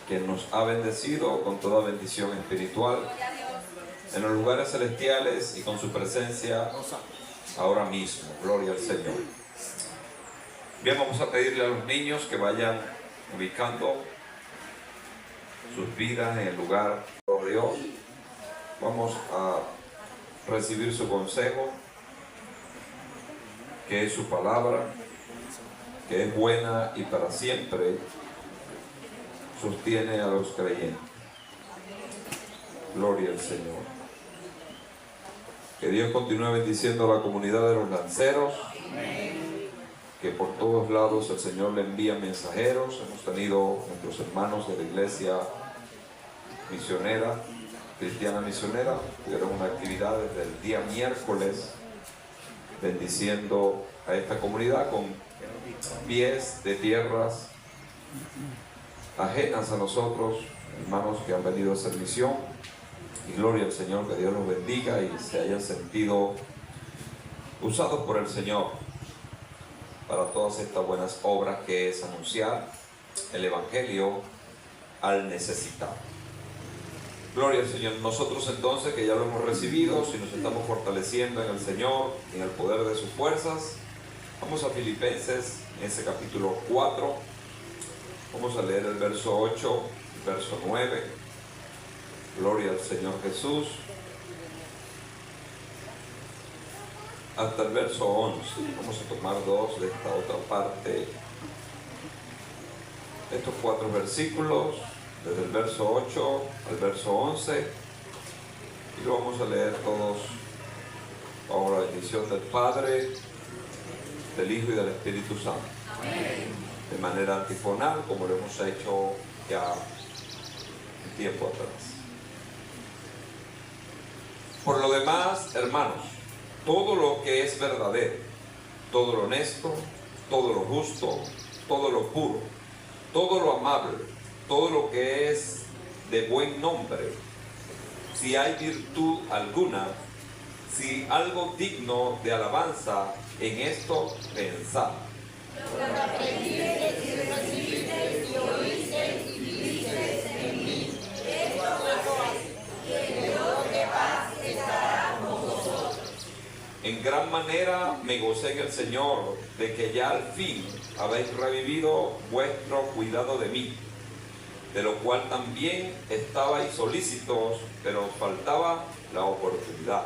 quien nos ha bendecido con toda bendición espiritual en los lugares celestiales y con su presencia ahora mismo. Gloria al Señor. Bien, vamos a pedirle a los niños que vayan ubicando sus vidas en el lugar de Dios. Vamos a recibir su consejo, que es su palabra, que es buena y para siempre sostiene a los creyentes. Gloria al Señor. Que Dios continúe bendiciendo a la comunidad de los lanceros. Que por todos lados el Señor le envía mensajeros. Hemos tenido nuestros hermanos de la iglesia misionera, cristiana misionera, tuvieron una actividad desde el día miércoles bendiciendo a esta comunidad con pies de tierras ajenas a nosotros, hermanos que han venido a hacer misión. Y gloria al Señor, que Dios los bendiga y se hayan sentido usados por el Señor para todas estas buenas obras, que es anunciar el Evangelio al necesitado. Gloria al Señor. Nosotros entonces, que ya lo hemos recibido, si nos estamos fortaleciendo en el Señor, en el poder de sus fuerzas, vamos a Filipenses, en ese capítulo 4, vamos a leer el verso 8, el verso 9, gloria al Señor Jesús, hasta el verso 11, vamos a tomar dos de esta otra parte, estos 4 versículos, desde el verso 8 al verso 11, y lo vamos a leer todos bajo la bendición del Padre, del Hijo y del Espíritu Santo. Amén. De manera antifonal, como lo hemos hecho ya un tiempo atrás. Por lo demás, hermanos, todo lo que es verdadero, todo lo honesto, todo lo justo, todo lo puro, todo lo amable, todo lo que es de buen nombre, si hay virtud alguna, si algo digno de alabanza, en esto pensad. Lo que aprendisteis y recibisteis y oísteis y visteis en mí, esto haced, y el Dios de paz estará con vosotros. En gran manera me gocé en el Señor de que ya al fin habéis revivido vuestro cuidado de mí, de lo cual también estabais solícitos, pero os faltaba la oportunidad.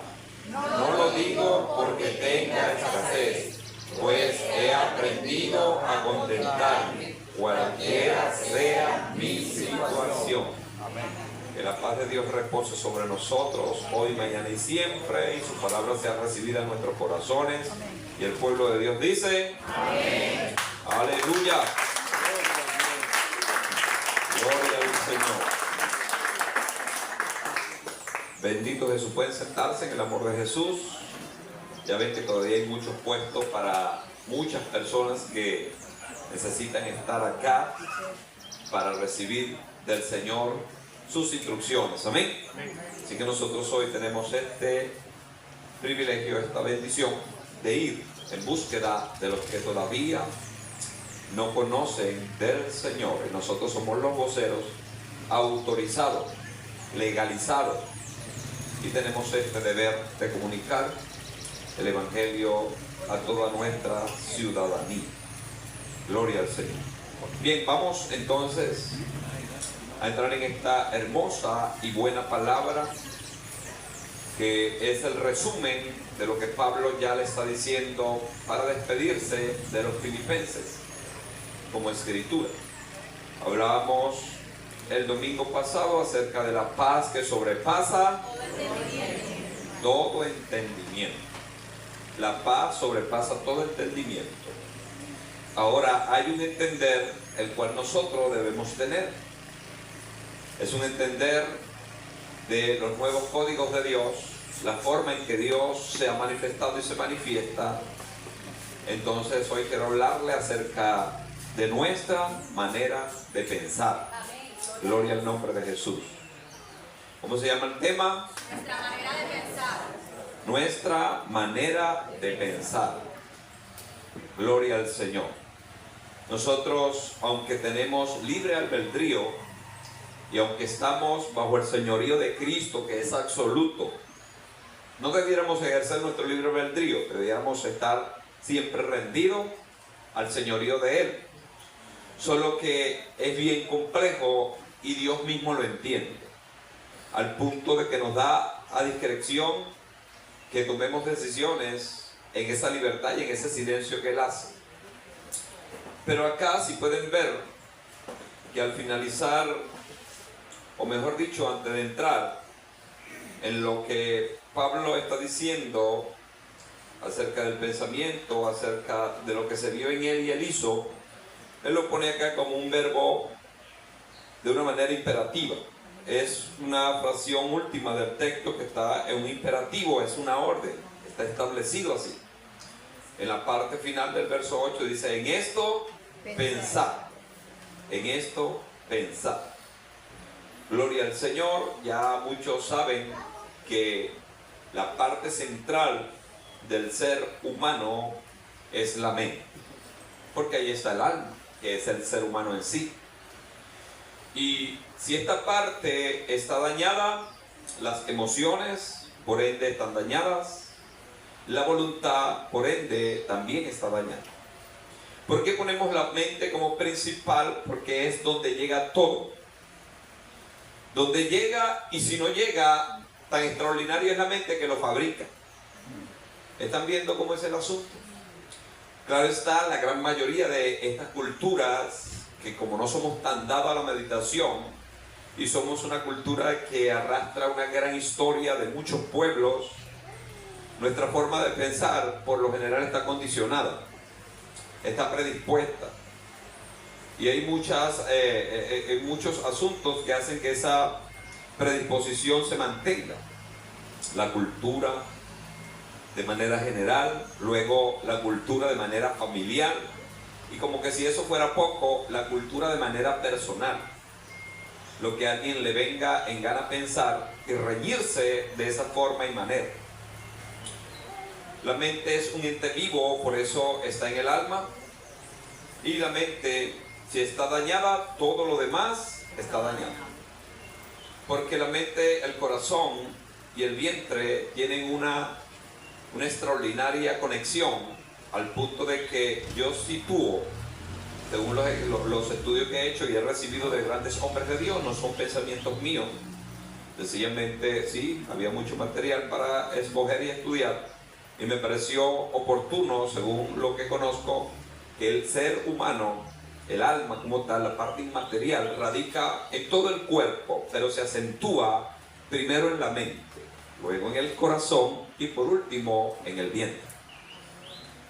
No lo digo porque tenga escasez, pues he aprendido a contentarme, cualquiera sea mi situación. Que la paz de Dios repose sobre nosotros hoy, mañana y siempre, y su palabra sea recibida en nuestros corazones. Y el pueblo de Dios dice: amén. Aleluya. Gloria al Señor. Bendito Jesús. Pueden sentarse en el amor de Jesús. Ya ven que todavía hay muchos puestos para muchas personas que necesitan estar acá para recibir del Señor sus instrucciones. Amén. Así que nosotros hoy tenemos este privilegio, esta bendición de ir en búsqueda de los que todavía no conocen del Señor. Y nosotros somos los voceros autorizados, legalizados, y tenemos este deber de comunicar el Evangelio a toda nuestra ciudadanía. Gloria al Señor. Bien, vamos entonces a entrar en esta hermosa y buena palabra, que es el resumen de lo que Pablo ya le está diciendo para despedirse de los filipenses como escritura. Hablábamos el domingo pasado acerca de la paz que sobrepasa todo entendimiento. La paz sobrepasa todo entendimiento. Ahora hay un entender el cual nosotros debemos tener. Es un entender de los nuevos códigos de Dios, la forma en que Dios se ha manifestado y se manifiesta. Entonces hoy quiero hablarle acerca de nuestra manera de pensar. Gloria al nombre de Jesús. ¿Cómo se llama el tema? Nuestra manera de pensar. Nuestra manera de pensar. Gloria al Señor. Nosotros, aunque tenemos libre albedrío, Y aunque estamos bajo el señorío de Cristo, que es absoluto, no debiéramos ejercer nuestro libre albedrío, debiéramos estar siempre rendidos al señorío de Él. Solo que es bien complejo y Dios mismo lo entiende, al punto de que nos da a discreción que tomemos decisiones en esa libertad y en ese silencio que Él hace. Pero acá, si pueden ver, que al finalizar, o mejor dicho, antes de entrar en lo que Pablo está diciendo acerca del pensamiento, acerca de lo que se vio en él y él hizo, él lo pone acá como un verbo de una manera imperativa. Es una fracción última del texto que está en un imperativo, es una orden, está establecido así. En la parte final del verso 8 dice: en esto pensad, en esto pensad. Gloria al Señor. Ya muchos saben que la parte central del ser humano es la mente, porque ahí está el alma, que es el ser humano en sí. Y si esta parte está dañada, las emociones, por ende, están dañadas. La voluntad, por ende, también está dañada. ¿Por qué ponemos la mente como principal? Porque es donde llega todo. Donde llega, y si no llega, tan extraordinaria es la mente que lo fabrica. ¿Están viendo cómo es el asunto? Claro está, la gran mayoría de estas culturas, que como no somos tan dados a la meditación, y somos una cultura que arrastra una gran historia de muchos pueblos, nuestra forma de pensar por lo general está condicionada, está predispuesta. Y hay muchos asuntos que hacen que esa predisposición se mantenga. La cultura de manera general, luego la cultura de manera familiar, y como que si eso fuera poco, la cultura de manera personal. Lo que a alguien le venga en gana pensar y reñirse de esa forma y manera. La mente es un ente vivo, por eso está en el alma, y la mente, si está dañada, todo lo demás está dañado. Porque la mente, el corazón y el vientre tienen una extraordinaria conexión, al punto de que yo sitúo, según los estudios que he hecho y he recibido de grandes hombres de Dios, no son pensamientos míos. Sencillamente, sí, había mucho material para escoger y estudiar, y me pareció oportuno, según lo que conozco, que el ser humano, el alma como tal, la parte inmaterial, radica en todo el cuerpo, pero se acentúa primero en la mente, luego en el corazón y por último en el vientre.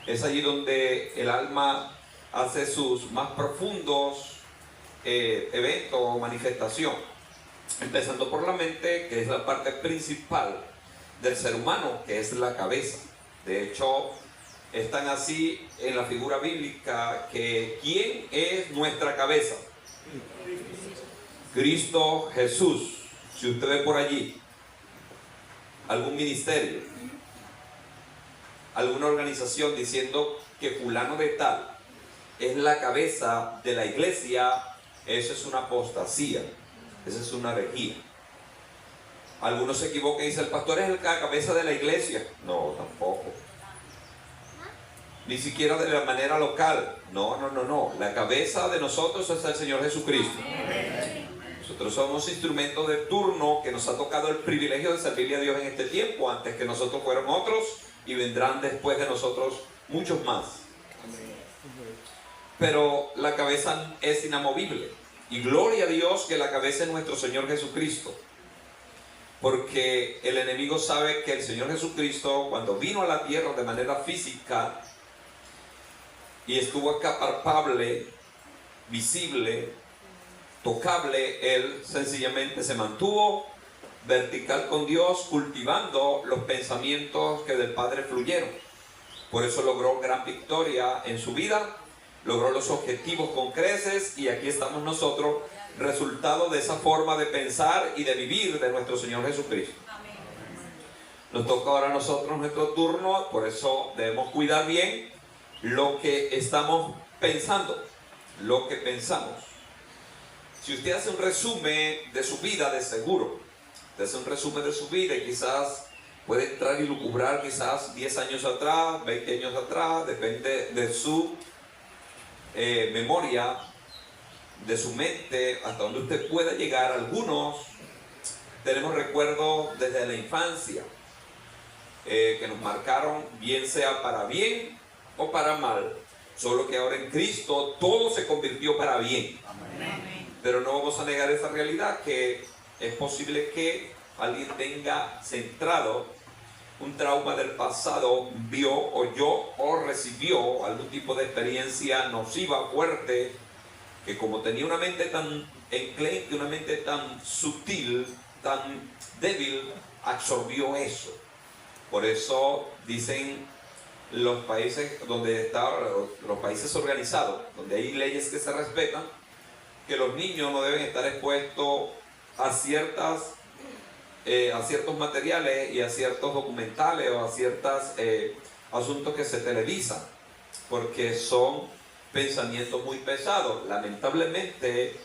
Es allí donde el alma hace sus más profundos eventos o manifestación, empezando por la mente, que es la parte principal del ser humano, que es la cabeza. De hecho, están así en la figura bíblica, que ¿quién es nuestra cabeza? Cristo Jesús. Si usted ve por allí algún ministerio, alguna organización diciendo que fulano de tal es la cabeza de la iglesia, eso es una apostasía, eso es una herejía. Algunos se equivocan y dicen: el pastor es la cabeza de la iglesia. No, tampoco. Ni siquiera de la manera local. No. La cabeza de nosotros es el Señor Jesucristo. Nosotros somos instrumentos de turno, que nos ha tocado el privilegio de servirle a Dios en este tiempo. Antes que nosotros fueron otros, y vendrán después de nosotros muchos más. Pero la cabeza es inamovible. Y gloria a Dios que la cabeza es nuestro Señor Jesucristo. Porque el enemigo sabe que el Señor Jesucristo, cuando vino a la tierra de manera física y estuvo acá palpable, visible, tocable, Él sencillamente se mantuvo vertical con Dios, cultivando los pensamientos que del Padre fluyeron. Por eso logró gran victoria en su vida, logró los objetivos con creces, y aquí estamos nosotros, resultado de esa forma de pensar y de vivir de nuestro Señor Jesucristo. Nos toca ahora a nosotros nuestro turno, por eso debemos cuidar bien lo que estamos pensando, lo que pensamos. Si usted hace un resumen de su vida, de seguro, usted hace un resumen de su vida y quizás puede entrar y lucubrar quizás 10 años atrás, 20 años atrás, depende de su memoria, de su mente, hasta donde usted pueda llegar. Algunos tenemos recuerdos desde la infancia que nos marcaron, bien sea para bien o para mal, solo que ahora en Cristo todo se convirtió para bien. Amén. Pero no vamos a negar esa realidad, que es posible que alguien tenga centrado un trauma del pasado, vio, oyó o recibió algún tipo de experiencia nociva, fuerte, que como tenía una mente tan enclenque, una mente tan sutil, tan débil, absorbió eso. Por eso dicen los países donde están los países organizados, donde hay leyes que se respetan, que los niños no deben estar expuestos a ciertos materiales y a ciertos documentales o a ciertos asuntos que se televisan, porque son pensamientos muy pesados. Lamentablemente,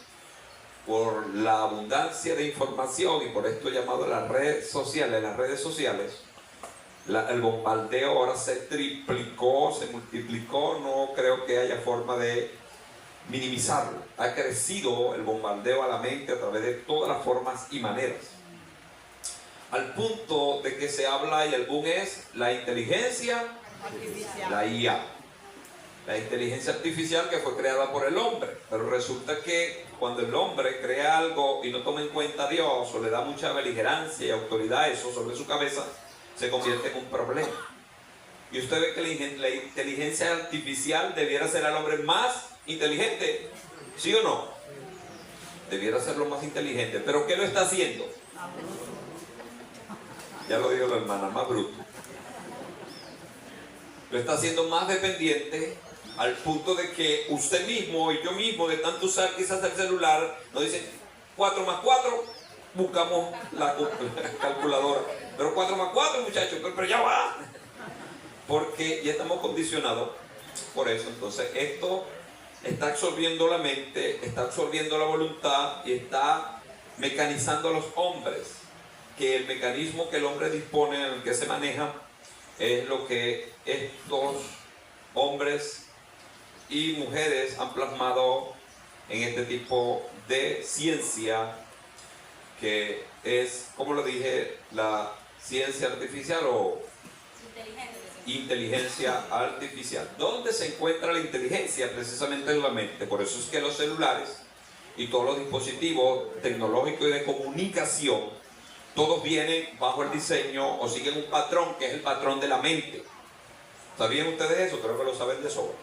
por la abundancia de información y por esto llamado las redes sociales, el bombardeo ahora se triplicó, se multiplicó. No creo que haya forma de minimizarlo. Ha crecido el bombardeo a la mente a través de todas las formas y maneras, al punto de que se habla, y el boom es la inteligencia artificial, la IA, la inteligencia artificial que fue creada por el hombre. Pero resulta que cuando el hombre crea algo y no toma en cuenta a Dios, o le da mucha beligerancia y autoridad a eso sobre su cabeza, se convierte en un problema. Y usted ve que la inteligencia artificial debiera ser al hombre más inteligente, ¿sí o no? Debiera ser lo más inteligente, pero ¿qué lo está haciendo? Ya lo dijo la hermana, más bruto. Lo está haciendo más dependiente, al punto de que usted mismo y yo mismo, de tanto usar quizás el celular, nos dicen 4 más 4, buscamos la calculadora. Pero 4 más 4, muchachos, pero ya va. Porque ya estamos condicionados por eso. Entonces esto está absorbiendo la mente, está absorbiendo la voluntad y está mecanizando a los hombres. Que el mecanismo que el hombre dispone, en el que se maneja, es lo que estos hombres y mujeres han plasmado en este tipo de ciencia, que es, como lo dije, la ciencia artificial o inteligencia artificial. ¿Dónde se encuentra la inteligencia? Precisamente en la mente. Por eso es que los celulares y todos los dispositivos tecnológicos y de comunicación, todos vienen bajo el diseño o siguen un patrón, que es el patrón de la mente. ¿Sabían ustedes eso? Creo que lo saben de sobra.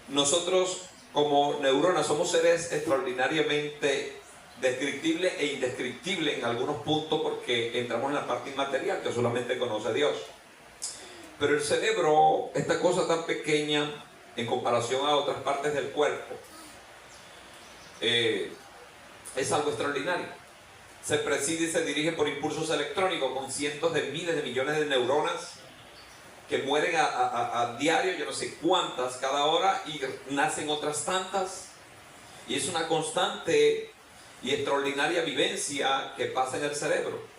Nosotros, como neuronas, somos seres extraordinariamente descriptibles e indescriptibles en algunos puntos, porque entramos en la parte inmaterial que solamente conoce Dios. Pero el cerebro, esta cosa tan pequeña en comparación a otras partes del cuerpo, es algo extraordinario. Se preside y se dirige por impulsos electrónicos con cientos de miles de millones de neuronas que mueren a diario, yo no sé cuántas cada hora, y nacen otras tantas. Y es una constante y extraordinaria vivencia que pasa en el cerebro.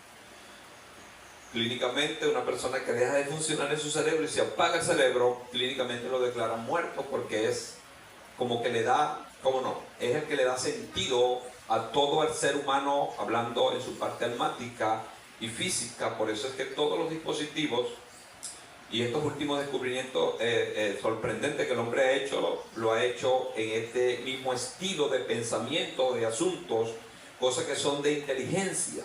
Clínicamente, una persona que deja de funcionar en su cerebro y se apaga el cerebro, clínicamente lo declaran muerto, porque es como que le da, ¿cómo no? Es el que le da sentido a todo el ser humano, hablando en su parte almática y física. Por eso es que todos los dispositivos y estos últimos descubrimientos sorprendentes que el hombre ha hecho, lo ha hecho en este mismo estilo de pensamiento, de asuntos, cosas que son de inteligencia.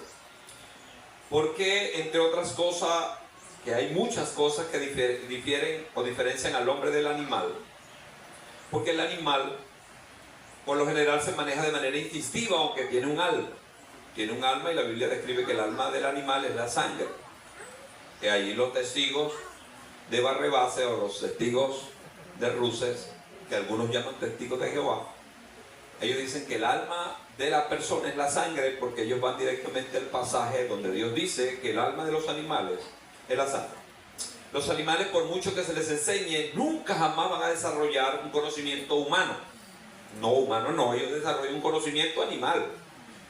Porque, entre otras cosas, que hay muchas cosas que difieren o diferencian al hombre del animal. Porque el animal, por lo general, se maneja de manera instintiva, aunque tiene un alma. Tiene un alma, y la Biblia describe que el alma del animal es la sangre. Que allí los testigos de Barrebase, o los testigos de Ruses, que algunos llaman testigos de Jehová, ellos dicen que el alma de la persona es la sangre, porque ellos van directamente al pasaje donde Dios dice que el alma de los animales es la sangre. Los animales, por mucho que se les enseñe, nunca jamás van a desarrollar un conocimiento humano. no humano, no, ellos desarrollan un conocimiento animal,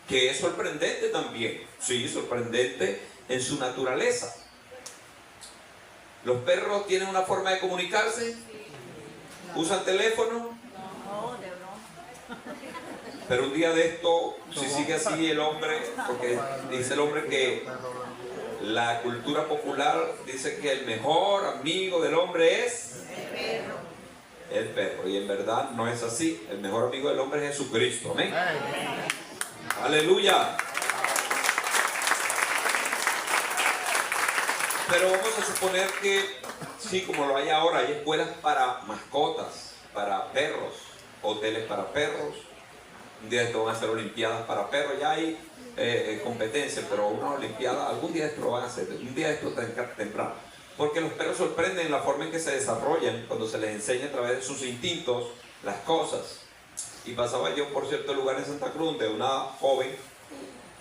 que es sorprendente también, sí, sorprendente en su naturaleza. ¿Los perros tienen una forma de comunicarse? ¿Usan teléfono? Pero un día de esto, si sigue así el hombre, porque dice el hombre que la cultura popular dice que el mejor amigo del hombre es el perro, y en verdad no es así. El mejor amigo del hombre es Jesucristo, amén. Aleluya. Pero vamos a suponer que sí, como lo hay ahora, hay escuelas para mascotas, para perros, hoteles para perros. Un día de esto van a hacer olimpiadas para perros, ya hay competencias, pero una olimpiada, algún día de esto lo van a hacer, un día de esto temprano. Porque los perros sorprenden la forma en que se desarrollan cuando se les enseña a través de sus instintos las cosas. Y pasaba yo por cierto lugar en Santa Cruz, de una joven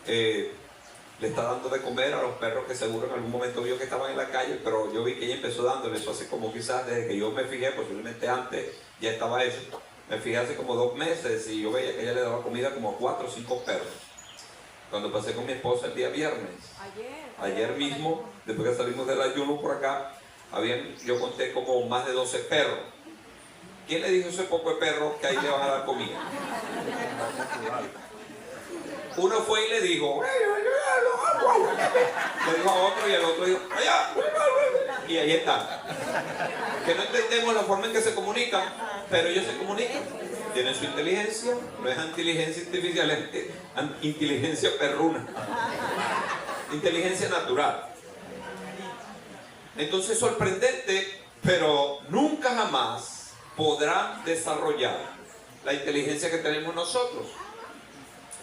le está dando de comer a los perros que seguro en algún momento vio que estaban en la calle, pero yo vi que ella empezó dándole eso hace como quizás desde que yo me fijé, posiblemente antes ya estaba eso. Me fijé hace como 2 meses y yo veía que ella le daba comida como a 4 o 5 perros. Cuando pasé con mi esposa el día viernes, ayer mismo, después que salimos del ayuno por acá, yo conté como más de 12 perros. ¿Quién le dijo a ese poco de perros que ahí le van a dar comida? Uno fue y le dijo a otro, y el otro dijo, allá, y ahí están. Que no entendemos la forma en que se comunican, pero ellos se comunican. Tienen su inteligencia, no es inteligencia artificial, es inteligencia perruna. Inteligencia natural. Entonces, sorprendente, pero nunca jamás podrán desarrollar la inteligencia que tenemos nosotros.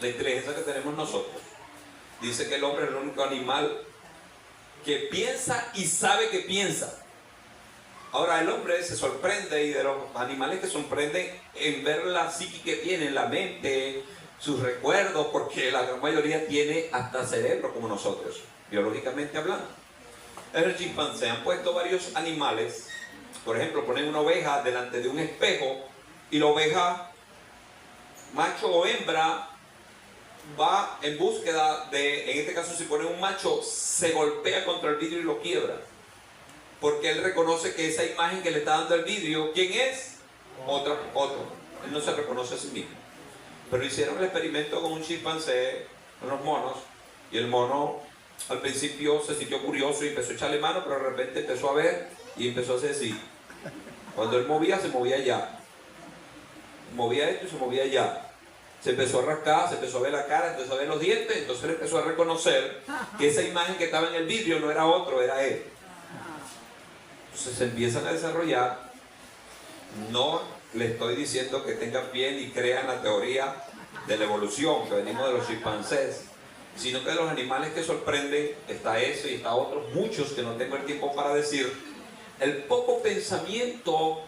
La inteligencia que tenemos nosotros. Dice que el hombre es el único animal que piensa y sabe que piensa. Ahora el hombre se sorprende, y de los animales que sorprenden en ver la psique que tiene en la mente, sus recuerdos, porque la gran mayoría tiene hasta cerebro como nosotros, biológicamente hablando. En el chimpancé han puesto varios animales, por ejemplo, ponen una oveja delante de un espejo y la oveja, macho o hembra, va en búsqueda de, en este caso si pone un macho, se golpea contra el vidrio y lo quiebra. Porque él reconoce que esa imagen que le está dando el vidrio, ¿quién es? Otro. Él no se reconoce a sí mismo. Pero hicieron el experimento con un chimpancé, unos monos, y el mono al principio se sintió curioso y empezó a echarle mano, pero de repente empezó a ver y empezó a hacer así. Cuando él movía, se movía allá. Movía esto y se movía allá. Se empezó a rascar, se empezó a ver la cara, empezó a ver los dientes, entonces él empezó a reconocer que esa imagen que estaba en el vidrio no era otro, era él. Entonces se empiezan a desarrollar. No le estoy diciendo que tengan bien y crean la teoría de la evolución, que venimos de los chimpancés, sino que de los animales que sorprenden, está ese y está otros, muchos que no tengo el tiempo para decir, el poco pensamiento,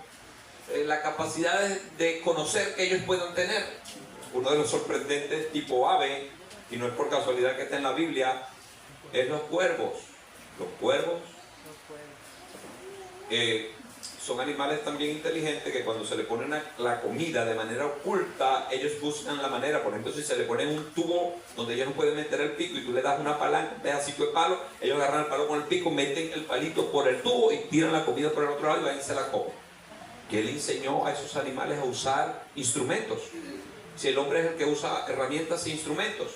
la capacidad de conocer que ellos puedan tener. Uno de los sorprendentes tipo ave, y no es por casualidad que está en la Biblia, es los cuervos. Los cuervos son animales también inteligentes que cuando se le pone la comida de manera oculta, ellos buscan la manera. Por ejemplo, si se le pone un tubo donde ellos no pueden meter el pico y tú le das una palanca, un pedacito de palo, ellos agarran el palo con el pico, meten el palito por el tubo y tiran la comida por el otro lado y ahí se la comen. Que él enseñó a esos animales a usar instrumentos. Si el hombre es el que usa herramientas e instrumentos,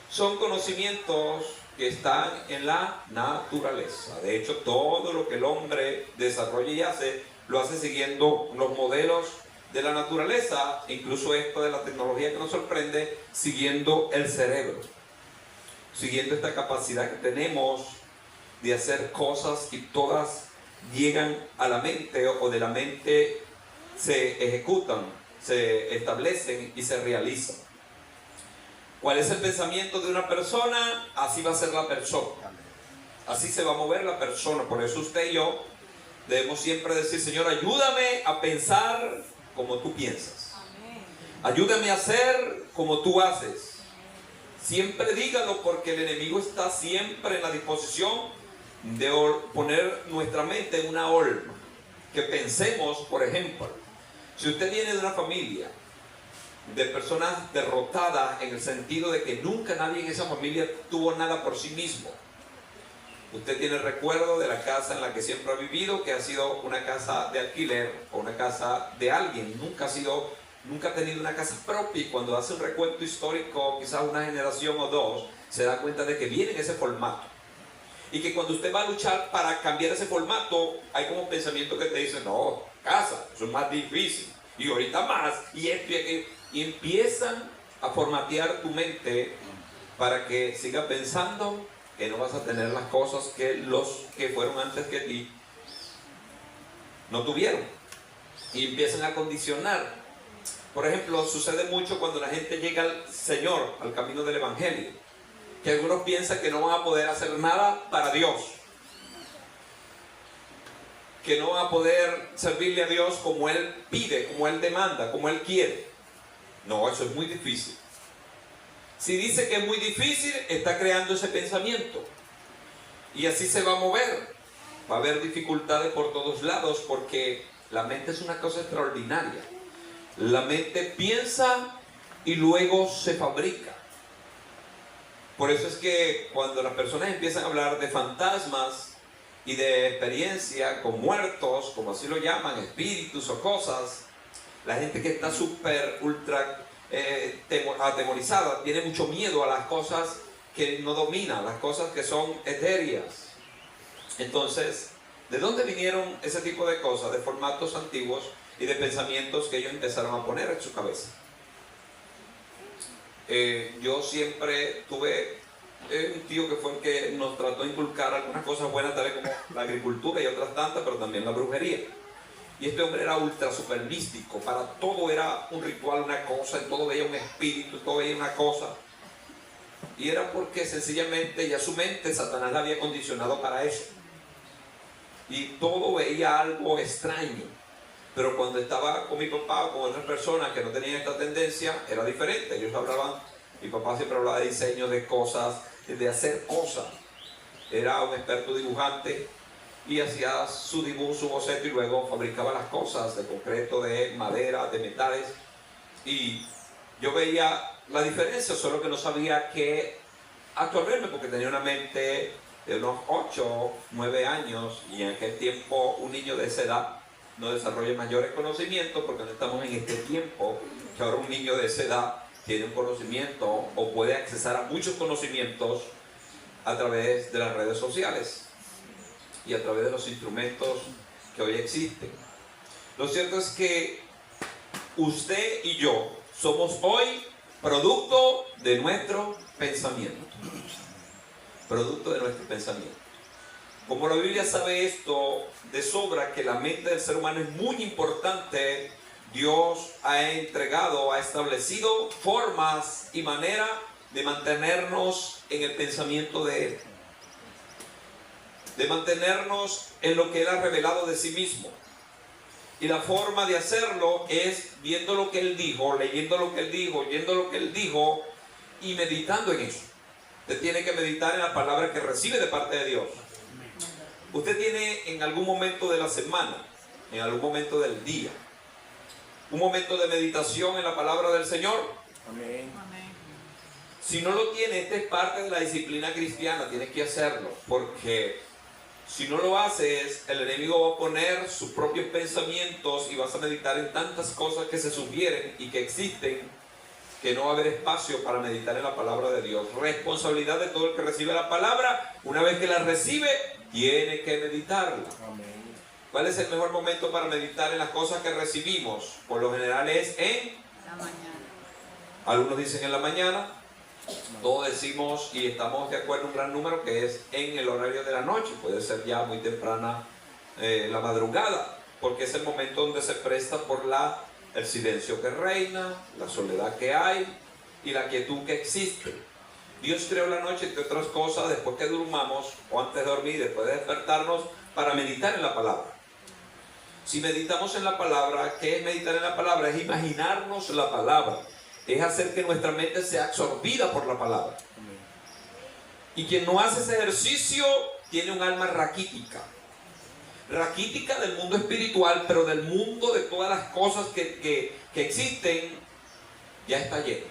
son conocimientos que están en la naturaleza. De hecho, todo lo que el hombre desarrolla y hace, lo hace siguiendo los modelos de la naturaleza, incluso esto de la tecnología que nos sorprende, siguiendo el cerebro, siguiendo esta capacidad que tenemos de hacer cosas y todas llegan a la mente o de la mente se ejecutan, se establecen y se realizan. ¿Cuál es el pensamiento de una persona? Así va a ser la persona. Así se va a mover la persona. Por eso usted y yo debemos siempre decir, Señor, ayúdame a pensar como tú piensas. Ayúdame a hacer como tú haces. Siempre dígalo, porque el enemigo está siempre en la disposición de poner nuestra mente en una horma. Que pensemos, por ejemplo, si usted viene de una familia de personas derrotadas en el sentido de que nunca nadie en esa familia tuvo nada por sí mismo. Usted tiene recuerdo de la casa en la que siempre ha vivido, que ha sido una casa de alquiler o una casa de alguien. Nunca ha tenido una casa propia, y cuando hace un recuento histórico, quizás una generación o dos, se da cuenta de que viene en ese formato. Y que cuando usted va a luchar para cambiar ese formato, hay como pensamiento que te dice, no, casa, eso es más difícil, y ahorita más, y esto y aquello. Y empiezan a formatear tu mente para que siga pensando que no vas a tener las cosas que los que fueron antes que ti no tuvieron. Y empiezan a condicionar. Por ejemplo, sucede mucho cuando la gente llega al Señor, al camino del Evangelio, que algunos piensan que no van a poder hacer nada para Dios, que no van a poder servirle a Dios como Él pide, como Él demanda, como Él quiere. No, eso es muy difícil. Si dice que es muy difícil, está creando ese pensamiento. Y así se va a mover. Va a haber dificultades por todos lados, porque la mente es una cosa extraordinaria. La mente piensa y luego se fabrica. Por eso es que cuando las personas empiezan a hablar de fantasmas y de experiencia con muertos, como así lo llaman, espíritus o cosas, la gente que está súper, ultra atemorizada, tiene mucho miedo a las cosas que no domina, las cosas que son etéreas. Entonces, ¿de dónde vinieron ese tipo de cosas? De formatos antiguos y de pensamientos que ellos empezaron a poner en su cabeza. Yo siempre tuve un tío que fue el que nos trató de inculcar algunas cosas buenas, tales como la agricultura y otras tantas, pero también la brujería. Y este hombre era ultra super místico, para todo era un ritual, una cosa, en todo veía un espíritu, en todo veía una cosa. Y era porque sencillamente ya su mente, Satanás la había condicionado para eso. Y todo veía algo extraño. Pero cuando estaba con mi papá o con otras personas que no tenían esta tendencia, era diferente. Ellos hablaban, mi papá siempre hablaba de diseño, de cosas, de hacer cosas. Era un experto dibujante y hacía su dibujo, su boceto, y luego fabricaba las cosas de concreto, de madera, de metales. Y yo veía la diferencia, solo que no sabía qué absorberme, porque tenía una mente de unos 8, 9 años, y en aquel tiempo un niño de esa edad no desarrolla mayores conocimientos, porque no estamos en este tiempo que ahora un niño de esa edad tiene un conocimiento o puede accesar a muchos conocimientos a través de las redes sociales y a través de los instrumentos que hoy existen. Lo cierto es que usted y yo somos hoy producto de nuestro pensamiento. Producto de nuestro pensamiento. Como la Biblia sabe esto de sobra, que la mente del ser humano es muy importante, Dios ha entregado, ha establecido formas y maneras de mantenernos en el pensamiento de Él, de mantenernos en lo que Él ha revelado de sí mismo. Y la forma de hacerlo es viendo lo que Él dijo, leyendo lo que Él dijo, oyendo lo que Él dijo y meditando en eso. Usted tiene que meditar en la palabra que recibe de parte de Dios. Usted tiene en algún momento de la semana, en algún momento del día, un momento de meditación en la palabra del Señor. Amén. Si no lo tiene, esta es parte de la disciplina cristiana, tienes que hacerlo, porque si no lo haces, el enemigo va a poner sus propios pensamientos y vas a meditar en tantas cosas que se sugieren y que existen, que no va a haber espacio para meditar en la palabra de Dios. Responsabilidad de todo el que recibe la palabra. Una vez que la recibe, tiene que meditarla. Amén. ¿Cuál es el mejor momento para meditar en las cosas que recibimos? Por lo general es en La mañana. Algunos dicen en la mañana, todos decimos y estamos de acuerdo un gran número que es en el horario de la noche. Puede ser ya muy temprana la madrugada, porque es el momento donde se presta por el silencio que reina, la soledad que hay y la quietud que existe. Dios creó la noche, entre otras cosas, después que durmamos o antes de dormir, después de despertarnos, para meditar en la palabra. Si meditamos en la palabra, ¿qué es meditar en la palabra? Es imaginarnos la palabra, es hacer que nuestra mente sea absorbida por la palabra. Y quien no hace ese ejercicio tiene un alma raquítica. Raquítica del mundo espiritual, pero del mundo de todas las cosas que existen, ya está lleno.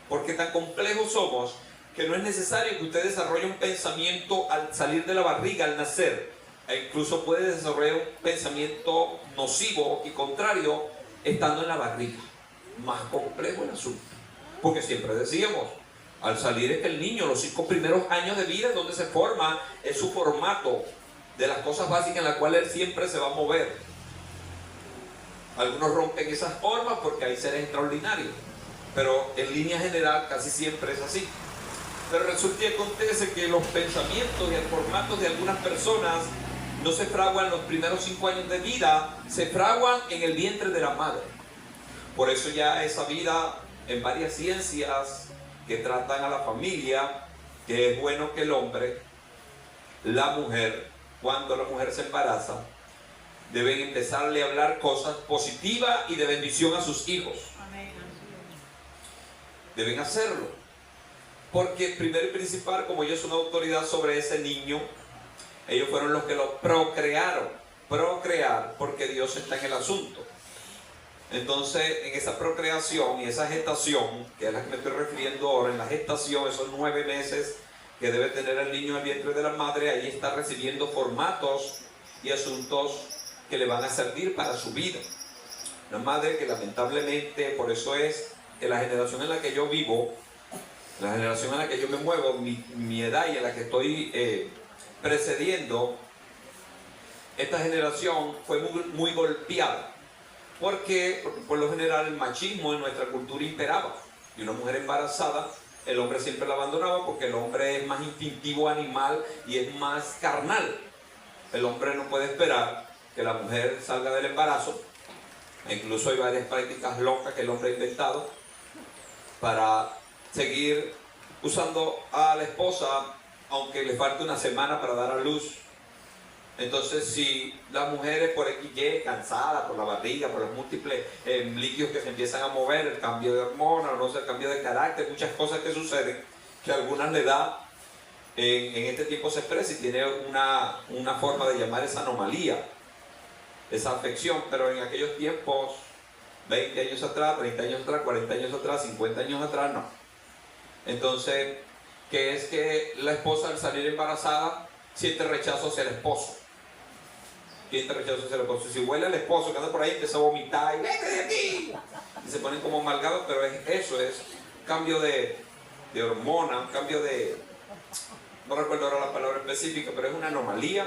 Porque tan complejos somos que no es necesario que usted desarrolle un pensamiento al salir de la barriga, al nacer. E incluso puede desarrollar un pensamiento nocivo y contrario estando en la barriga. Más complejo el asunto. Porque siempre decíamos, al salir es que el niño, los 5 primeros años de vida es donde se forma, es su formato de las cosas básicas en las cuales él siempre se va a mover. Algunos rompen esas formas porque hay seres extraordinarios, pero en línea general casi siempre es así. Pero resulta y acontece que los pensamientos y el formato de algunas personas no se fraguan los primeros 5 años de vida, se fraguan en el vientre de la madre. Por eso ya es sabida en varias ciencias que tratan a la familia, que es bueno que el hombre, la mujer, cuando la mujer se embaraza, deben empezarle a hablar cosas positivas y de bendición a sus hijos. Deben hacerlo. Porque primero y principal, como ellos son autoridad sobre ese niño, ellos fueron los que lo procrearon. Procrear, porque Dios está en el asunto. Entonces, en esa procreación y esa gestación, que es la que me estoy refiriendo ahora, en la gestación, esos 9 meses que debe tener el niño en el vientre de la madre, ahí está recibiendo formatos y asuntos que le van a servir para su vida. Una madre que lamentablemente, por eso es que la generación en la que yo vivo, la generación en la que yo me muevo, mi edad y en la que estoy precediendo, esta generación fue muy golpeada. ¿Por qué? Porque por lo general el machismo en nuestra cultura imperaba. Y una mujer embarazada, el hombre siempre la abandonaba porque el hombre es más instintivo, animal y es más carnal. El hombre no puede esperar que la mujer salga del embarazo. Incluso hay varias prácticas locas que el hombre ha inventado para seguir usando a la esposa aunque le falte una semana para dar a luz. Entonces, si las mujeres por XY, cansadas por la barriga, por los múltiples líquidos que se empiezan a mover, el cambio de hormonas, no sé, el cambio de carácter, muchas cosas que suceden, que a algunas le da, en este tiempo se expresa y tiene una forma de llamar esa anomalía, esa afección, pero en aquellos tiempos, 20 años atrás, 30 años atrás, 40 años atrás, 50 años atrás, no. Entonces, que es que la esposa al salir embarazada siente rechazo hacia el esposo. Siente rechazo hacia el esposo. Si huele al esposo que anda por ahí, empieza a vomitar y ¡vete de aquí! Y se ponen como amargados, pero eso es cambio de hormona, un cambio de... No recuerdo ahora la palabra específica, pero es una anomalía.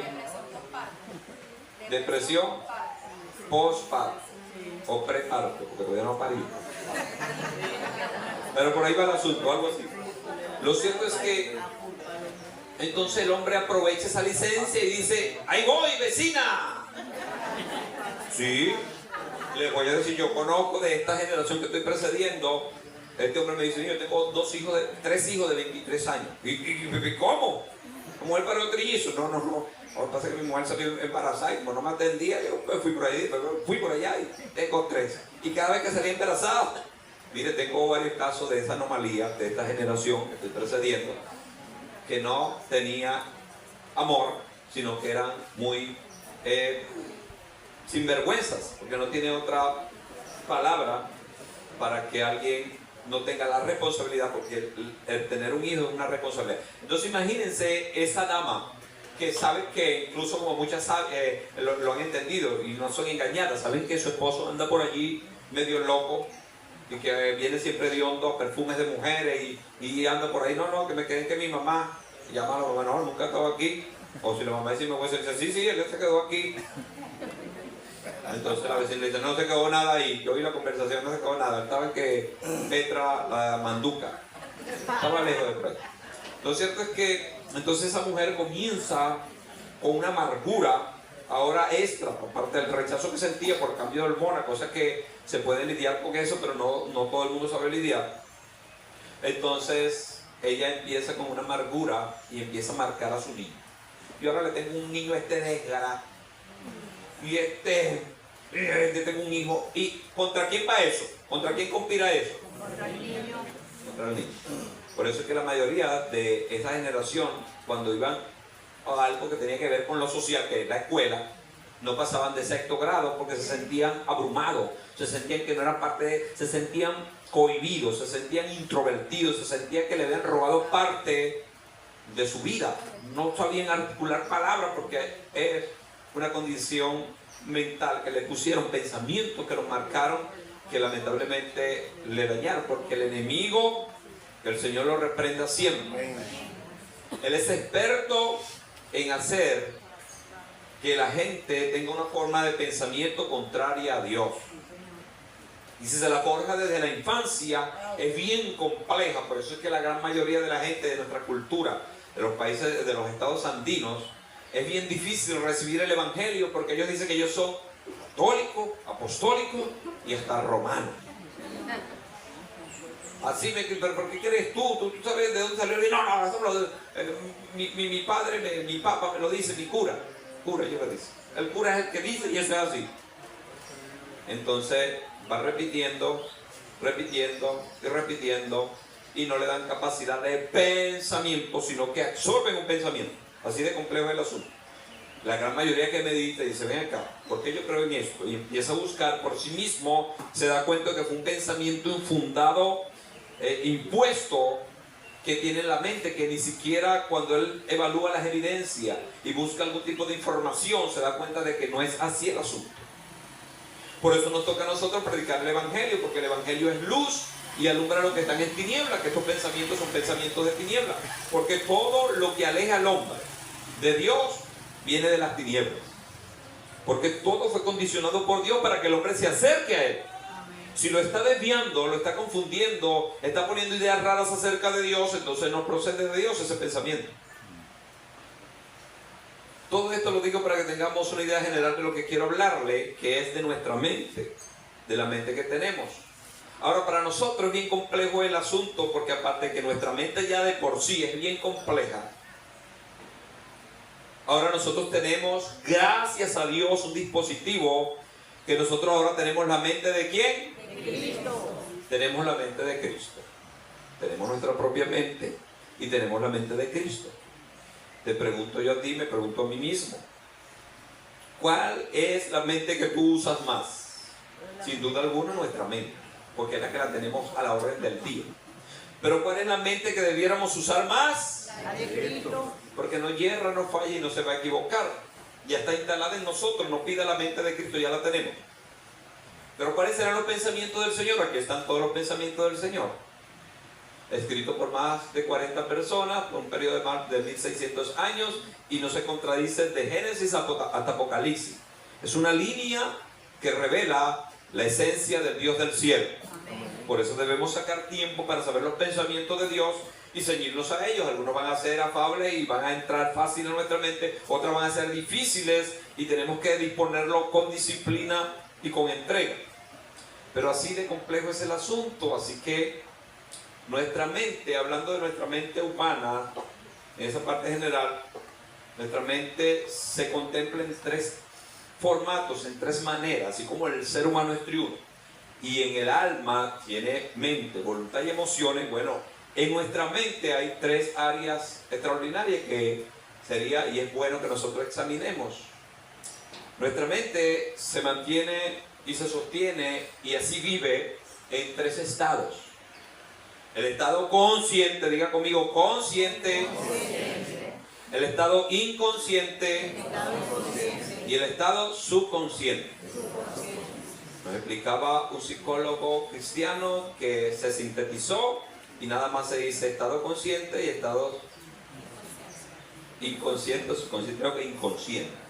Depresión postparto o preparto, porque todavía no parí. Pero por ahí va el asunto, algo así. Lo cierto es que entonces el hombre aprovecha esa licencia y dice, ¡ahí voy, vecina! Sí, le voy a decir, yo conozco de esta generación que estoy precediendo. Este hombre me dice, yo tengo 3 hijos de 23 años. ¿Y cómo? ¿Cómo él paró trillizos? No. Lo que pasa es que mi mujer salió embarazada y como no me atendía, yo fui por allá y tengo 3. Y cada vez que salía embarazada, mire, tengo varios casos de esa anomalía, de esta generación que estoy precediendo, que no tenía amor, sino que eran muy sinvergüenzas, porque no tiene otra palabra para que alguien no tenga la responsabilidad, porque el tener un hijo es una responsabilidad. Entonces imagínense esa dama que sabe que, incluso como muchas lo han entendido y no son engañadas, saben que su esposo anda por allí medio loco y que viene siempre de hondo, perfumes de mujeres y anda por ahí, no, que me queden que mi mamá, llama a la mamá, no, nunca ha estado aquí. O si la mamá dice, me voy a decir, sí, él se quedó aquí. Entonces la vecina le dice, no se quedó nada ahí. Yo oí la conversación, no se quedó nada. Estaba en que Petra, la manduca, estaba lejos de por ahí. Lo cierto es que entonces esa mujer comienza con una amargura ahora extra por parte del rechazo que sentía por cambio de hormona, cosa que se puede lidiar con eso, pero no todo el mundo sabe lidiar. Entonces ella empieza con una amargura y empieza a marcar a su niño. Y ahora le tengo un niño desgraciado. Y tengo un hijo. ¿Y contra quién va eso? ¿Contra quién conspira eso? Contra el niño. Contra el niño. Por eso es que la mayoría de esa generación, cuando iban a algo que tenía que ver con lo social, que es la escuela, no pasaban de sexto grado porque se sentían abrumados, se sentían que no eran parte, se sentían cohibidos, se sentían introvertidos, se sentían que le habían robado parte de su vida. No sabían articular palabras porque es una condición mental que le pusieron, pensamientos que los marcaron, que lamentablemente le dañaron, porque el enemigo, que el Señor lo reprenda siempre, él es experto en hacer que la gente tenga una forma de pensamiento contraria a Dios. Y si se la forja desde la infancia, es bien compleja. Por eso es que la gran mayoría de la gente de nuestra cultura, de los países, de los estados andinos, es bien difícil recibir el evangelio, porque ellos dicen que ellos son católicos, apostólicos y hasta romanos. Así pero ¿por qué crees tú? ¿Tú sabes de dónde salió? No, mi padre, mi papá me lo dice, mi cura. Yo le dice. El cura es el que dice y eso es así. Entonces va repitiendo y no le dan capacidad de pensamiento, sino que absorben un pensamiento. Así de complejo es el asunto. La gran mayoría que medita dice, ven acá, ¿por qué yo creo en esto? Y empieza a buscar por sí mismo, se da cuenta que fue un pensamiento infundado, impuesto, que tiene en la mente, que ni siquiera cuando él evalúa las evidencias y busca algún tipo de información, se da cuenta de que no es así el asunto. Por eso nos toca a nosotros predicar el evangelio, porque el evangelio es luz y alumbra lo que están en tinieblas, que estos pensamientos son pensamientos de tinieblas, porque todo lo que aleja al hombre de Dios viene de las tinieblas, porque todo fue condicionado por Dios para que el hombre se acerque a él. Si lo está desviando, lo está confundiendo, está poniendo ideas raras acerca de Dios, entonces no procede de Dios ese pensamiento. Todo esto lo digo para que tengamos una idea general de lo que quiero hablarle, que es de nuestra mente, de la mente que tenemos. Ahora, para nosotros es bien complejo el asunto, porque aparte de que nuestra mente ya de por sí es bien compleja, ahora nosotros tenemos, gracias a Dios, un dispositivo que nosotros ahora tenemos la mente ¿de quién? De Cristo. Tenemos la mente de Cristo. Tenemos nuestra propia mente y tenemos la mente de Cristo. Te pregunto yo a ti, me pregunto a mí mismo, ¿cuál es la mente que tú usas más? Sin duda alguna nuestra mente, porque es la que la tenemos a la orden del día. Pero ¿cuál es la mente que debiéramos usar más? La de Cristo. Porque no hierra, no falla y no se va a equivocar. Ya está instalada en nosotros, nos pide la mente de Cristo, ya la tenemos. Pero ¿cuáles serán los pensamientos del Señor? Aquí están todos los pensamientos del Señor. Escrito por más de 40 personas, por un periodo de más de 1600 años, y no se contradice de Génesis hasta Apocalipsis. Es una línea que revela la esencia del Dios del cielo. Por eso debemos sacar tiempo para saber los pensamientos de Dios y ceñirnos a ellos. Algunos van a ser afables y van a entrar fácil en nuestra mente, otros van a ser difíciles y tenemos que disponerlo con disciplina y con entrega. Pero así de complejo es el asunto, así que nuestra mente, hablando de nuestra mente humana, en esa parte general, nuestra mente se contempla en tres formatos, en tres maneras, así como el ser humano es triuno. Y en el alma tiene mente, voluntad y emociones. Bueno, en nuestra mente hay tres áreas extraordinarias que sería y es bueno que nosotros examinemos. Nuestra mente se mantiene y se sostiene y así vive en tres estados. El estado consciente, diga conmigo, consciente. El estado inconsciente y el estado subconsciente. Nos explicaba un psicólogo cristiano que se sintetizó y nada más se dice estado consciente y estado inconsciente, subconsciente, creo que inconsciente.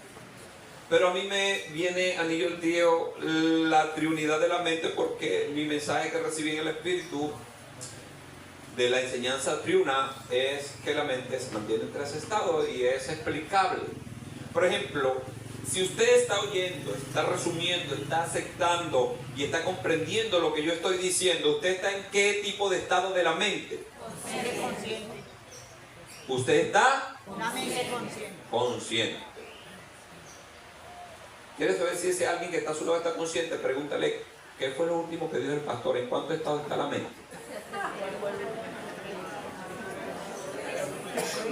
Pero a mí me viene anillo al dedo la triunidad de la mente, porque mi mensaje que recibí en el Espíritu de la enseñanza triuna es que la mente se mantiene en tres estados y es explicable. Por ejemplo, si usted está oyendo, está resumiendo, está aceptando y está comprendiendo lo que yo estoy diciendo, ¿usted está en qué tipo de estado de la mente? Consciente. ¿Usted está? Una mente consciente. Consciente. ¿Quieres saber si ese alguien que está a su lado está consciente? Pregúntale, ¿qué fue lo último que dijo el pastor? ¿En cuánto estado está la mente?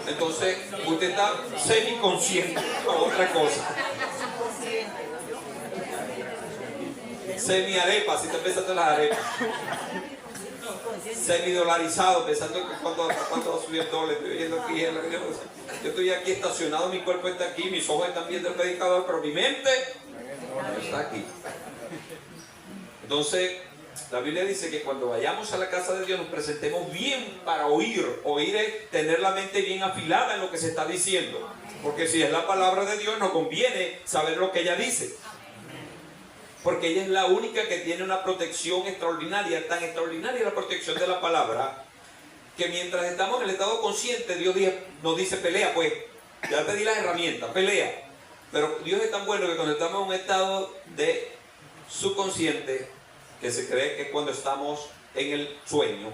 Entonces, usted está semiconsciente o otra cosa. Semi-arepa, así están pensando en las arepas. Semi-dolarizado, pensando que cuando va a subir el dólar. Estoy viendo aquí, yo estoy aquí estacionado, mi cuerpo está aquí, mis ojos están viendo el predicador, pero mi mente no está aquí. Entonces, la Biblia dice que cuando vayamos a la casa de Dios nos presentemos bien para oír. Oír es tener la mente bien afilada en lo que se está diciendo. Porque si es la palabra de Dios, nos conviene saber lo que ella dice. Porque ella es la única que tiene una protección extraordinaria. Tan extraordinaria la protección de la palabra, que mientras estamos en el estado consciente, Dios nos dice pelea, pues. Ya te di las herramientas, pelea. Pero Dios es tan bueno que cuando estamos en un estado de subconsciente, que se cree que es cuando estamos en el sueño,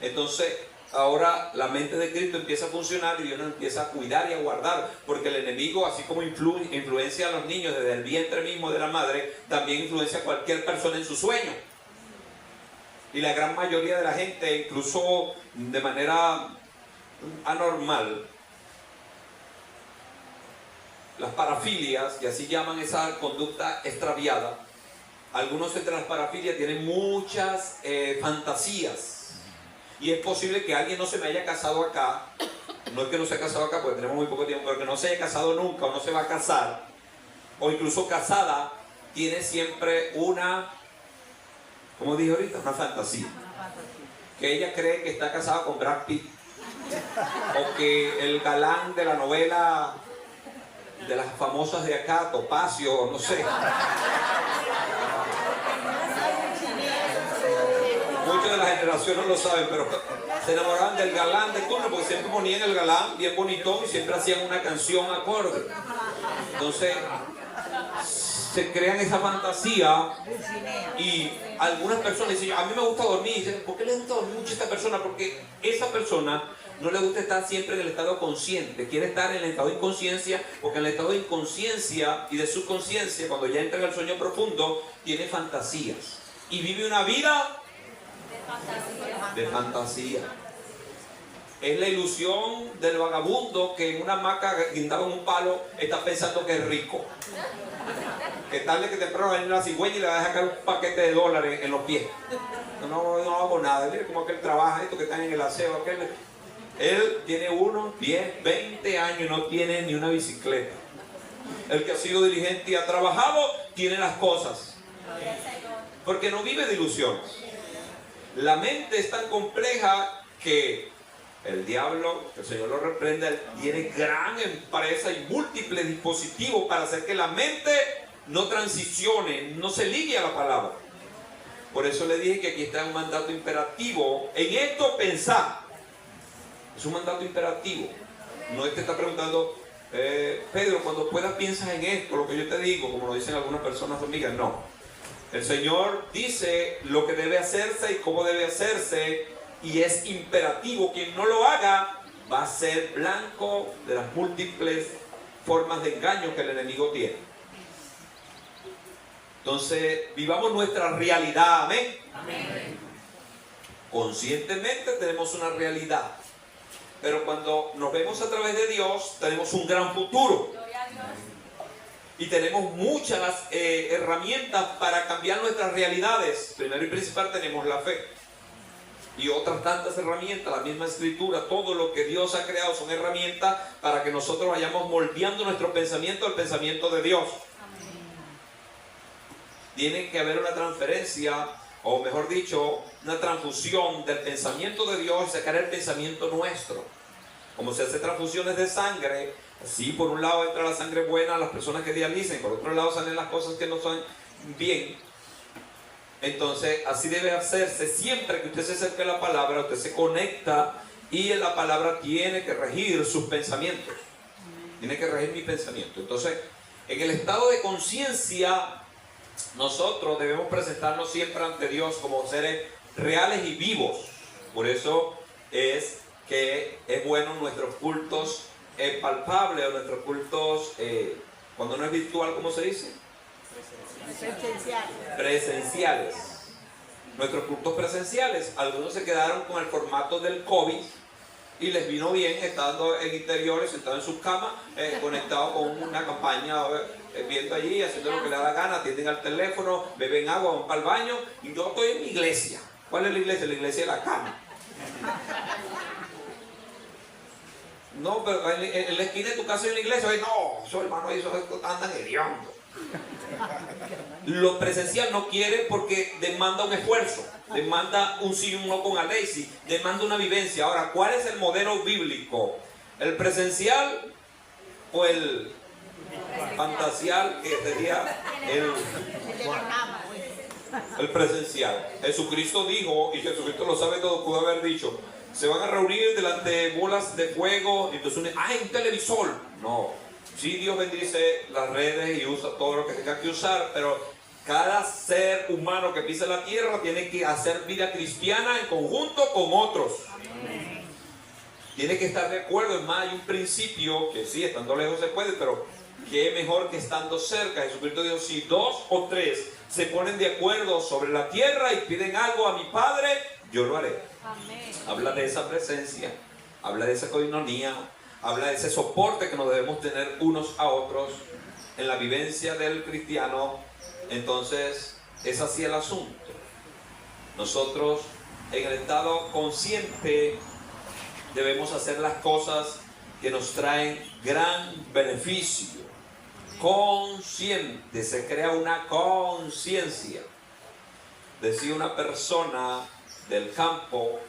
entonces ahora la mente de Cristo empieza a funcionar y Dios nos empieza a cuidar y a guardar, porque el enemigo, así como influencia a los niños desde el vientre mismo de la madre, también influencia a cualquier persona en su sueño. Y la gran mayoría de la gente, incluso de manera anormal, las parafilias, que así llaman esa conducta extraviada, algunos entre las parafilias tienen muchas fantasías. Y es posible que alguien no se me haya casado acá, no es que no se haya casado acá porque tenemos muy poco tiempo, pero que no se haya casado nunca o no se va a casar, o incluso casada, tiene siempre una, como dije ahorita, una fantasía. Que ella cree que está casada con Brad Pitt, o que el galán de la novela de las famosas de acá, Topacio, no sé. Muchos de la generación no lo saben, pero se enamoraban del galán de turno porque siempre ponían el galán bien bonito y siempre hacían una canción acorde. Entonces se crean esa fantasía y algunas personas dicen, a mí me gusta dormir. Y dicen, ¿por qué le gusta dormir mucho a esta persona? Porque esa persona no le gusta estar siempre en el estado consciente, quiere estar en el estado de inconsciencia, porque en el estado de inconsciencia y de subconsciencia, cuando ya entra en el sueño profundo, tiene fantasías y vive una vida de fantasía. Es la ilusión del vagabundo que en una hamaca guindado en un palo está pensando que es rico. Que tarde que temprano va a venir una cigüeña y le va a sacar un paquete de dólares en los pies. No hago nada. Mire como aquel trabaja, estos que están en el aseo, aquel. Él tiene 1, 10, 20 años y no tiene ni una bicicleta. El que ha sido diligente y ha trabajado tiene las cosas. Porque no vive de ilusiones. La mente es tan compleja que el diablo, que el Señor lo reprenda, tiene gran empresa y múltiples dispositivos para hacer que la mente no transicione, no se ligue a la palabra. Por eso le dije que aquí está un mandato imperativo. En esto pensar. Es un mandato imperativo. No es que está preguntando, Pedro, cuando puedas piensas en esto, lo que yo te digo, como lo dicen algunas personas amigas. No. El Señor dice lo que debe hacerse y cómo debe hacerse, y es imperativo. Quien no lo haga va a ser blanco de las múltiples formas de engaño que el enemigo tiene. Entonces, vivamos nuestra realidad. Amén. Amén. Conscientemente tenemos una realidad. Pero cuando nos vemos a través de Dios, tenemos un gran futuro. Y tenemos muchas herramientas para cambiar nuestras realidades. Primero y principal tenemos la fe. Y otras tantas herramientas, la misma escritura, todo lo que Dios ha creado son herramientas para que nosotros vayamos moldeando nuestro pensamiento al pensamiento de Dios. Tiene que haber una transferencia, o mejor dicho, una transfusión del pensamiento de Dios y sacar el pensamiento nuestro. Como se hace transfusiones de sangre, así por un lado entra la sangre buena a las personas que dialicen, por otro lado salen las cosas que no son bien. Entonces así debe hacerse siempre que usted se acerque a la palabra, usted se conecta y la palabra tiene que regir sus pensamientos. Tiene que regir mi pensamiento. Entonces, en el estado de conciencia, nosotros debemos presentarnos siempre ante Dios como seres reales y vivos. Por eso es que es bueno nuestros cultos palpables o nuestros cultos, cuando no es virtual, ¿cómo se dice? Presenciales. Nuestros cultos presenciales, algunos se quedaron con el formato del COVID y les vino bien estando en interiores, sentados en sus camas, conectados con una campaña, viendo allí, haciendo lo que le da la gana, atienden al teléfono, beben agua, van para el baño, y yo estoy en mi iglesia. ¿Cuál es la iglesia? La iglesia de la cama. No, pero en la esquina de tu casa hay una iglesia. Oye, no, esos hermanos ahí andan hediondos. Lo presencial no quiere porque demanda un esfuerzo, demanda un sí y un no con Alexis, demanda una vivencia. Ahora, ¿cuál es el modelo bíblico? ¿El presencial o el fantasial, que sería el presencial? Jesucristo dijo, y Jesucristo lo sabe todo, pudo haber dicho: se van a reunir delante de bolas de fuego, y entonces ¡ay, un televisor! No. Sí, Dios bendice las redes y usa todo lo que tenga que usar, pero cada ser humano que pisa la tierra tiene que hacer vida cristiana en conjunto con otros. Tiene que estar de acuerdo. Es más, hay un principio que sí, estando lejos se puede, pero qué mejor que estando cerca. Jesucristo dijo: si 2 o 3 se ponen de acuerdo sobre la tierra y piden algo a mi Padre, yo lo haré. Amén. Habla de esa presencia, habla de esa coinonía, habla de ese soporte que nos debemos tener unos a otros en la vivencia del cristiano. Entonces, es así el asunto. Nosotros, en el estado consciente, debemos hacer las cosas que nos traen gran beneficio. Consciente, se crea una conciencia. Decía una persona del campo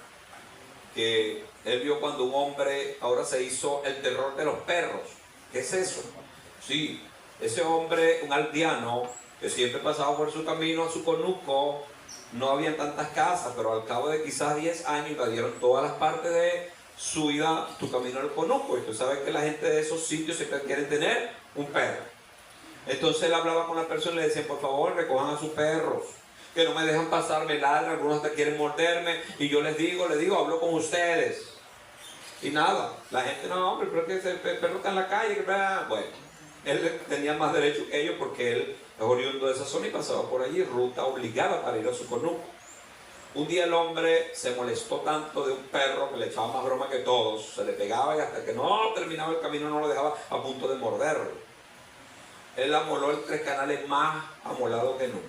que él vio cuando un hombre ahora se hizo el terror de los perros. ¿Qué es eso? Sí, ese hombre, un aldeano, que siempre pasaba por su camino a su conuco, no habían tantas casas, pero al cabo de quizás 10 años invadieron todas las partes de su ida, tu camino al conuco. Y tú sabes que la gente de esos sitios siempre quieren tener un perro. Entonces él hablaba con la persona y le decía: por favor, recojan a sus perros, que no me dejan pasar, me ladran, algunos hasta quieren morderme, y yo les digo, hablo con ustedes. Y nada, la gente: no, hombre, pero es que el perro está en la calle. Bueno, él tenía más derecho que ellos porque él es oriundo de esa zona y pasaba por allí, ruta obligada para ir a su conuco. Un día el hombre se molestó tanto de un perro que le echaba más broma que todos, se le pegaba y hasta que no terminaba el camino no lo dejaba, a punto de morderlo. Él amoló el 3 canales más amolado que nunca.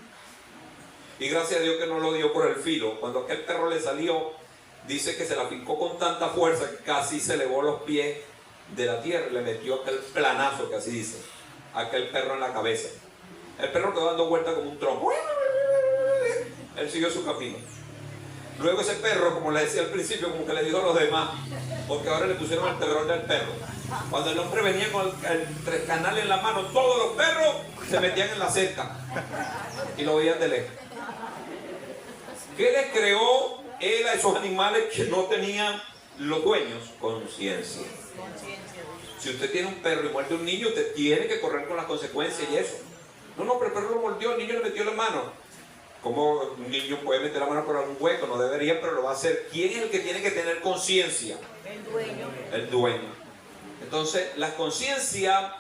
Y gracias a Dios que no lo dio por el filo. Cuando aquel perro le salió, dice que se la picó con tanta fuerza que casi se elevó los pies de la tierra y le metió aquel planazo, que así dice, aquel perro en la cabeza. El perro quedó dando vueltas como un trompo. Él siguió su camino. Luego ese perro, como le decía al principio, como que le dijo a los demás, porque ahora le pusieron el terror del perro. Cuando el hombre venía con el 3 canales en la mano, todos los perros se metían en la cerca y lo veían de lejos. ¿Qué le creó él a esos animales que no tenían los dueños? Conciencia. Si usted tiene un perro y muerde a un niño, usted tiene que correr con las consecuencias y eso. No, pero el perro lo mordió, el niño le metió la mano. ¿Cómo un niño puede meter la mano por algún hueco? No debería, pero lo va a hacer. ¿Quién es el que tiene que tener conciencia? El dueño. El dueño. Entonces, la conciencia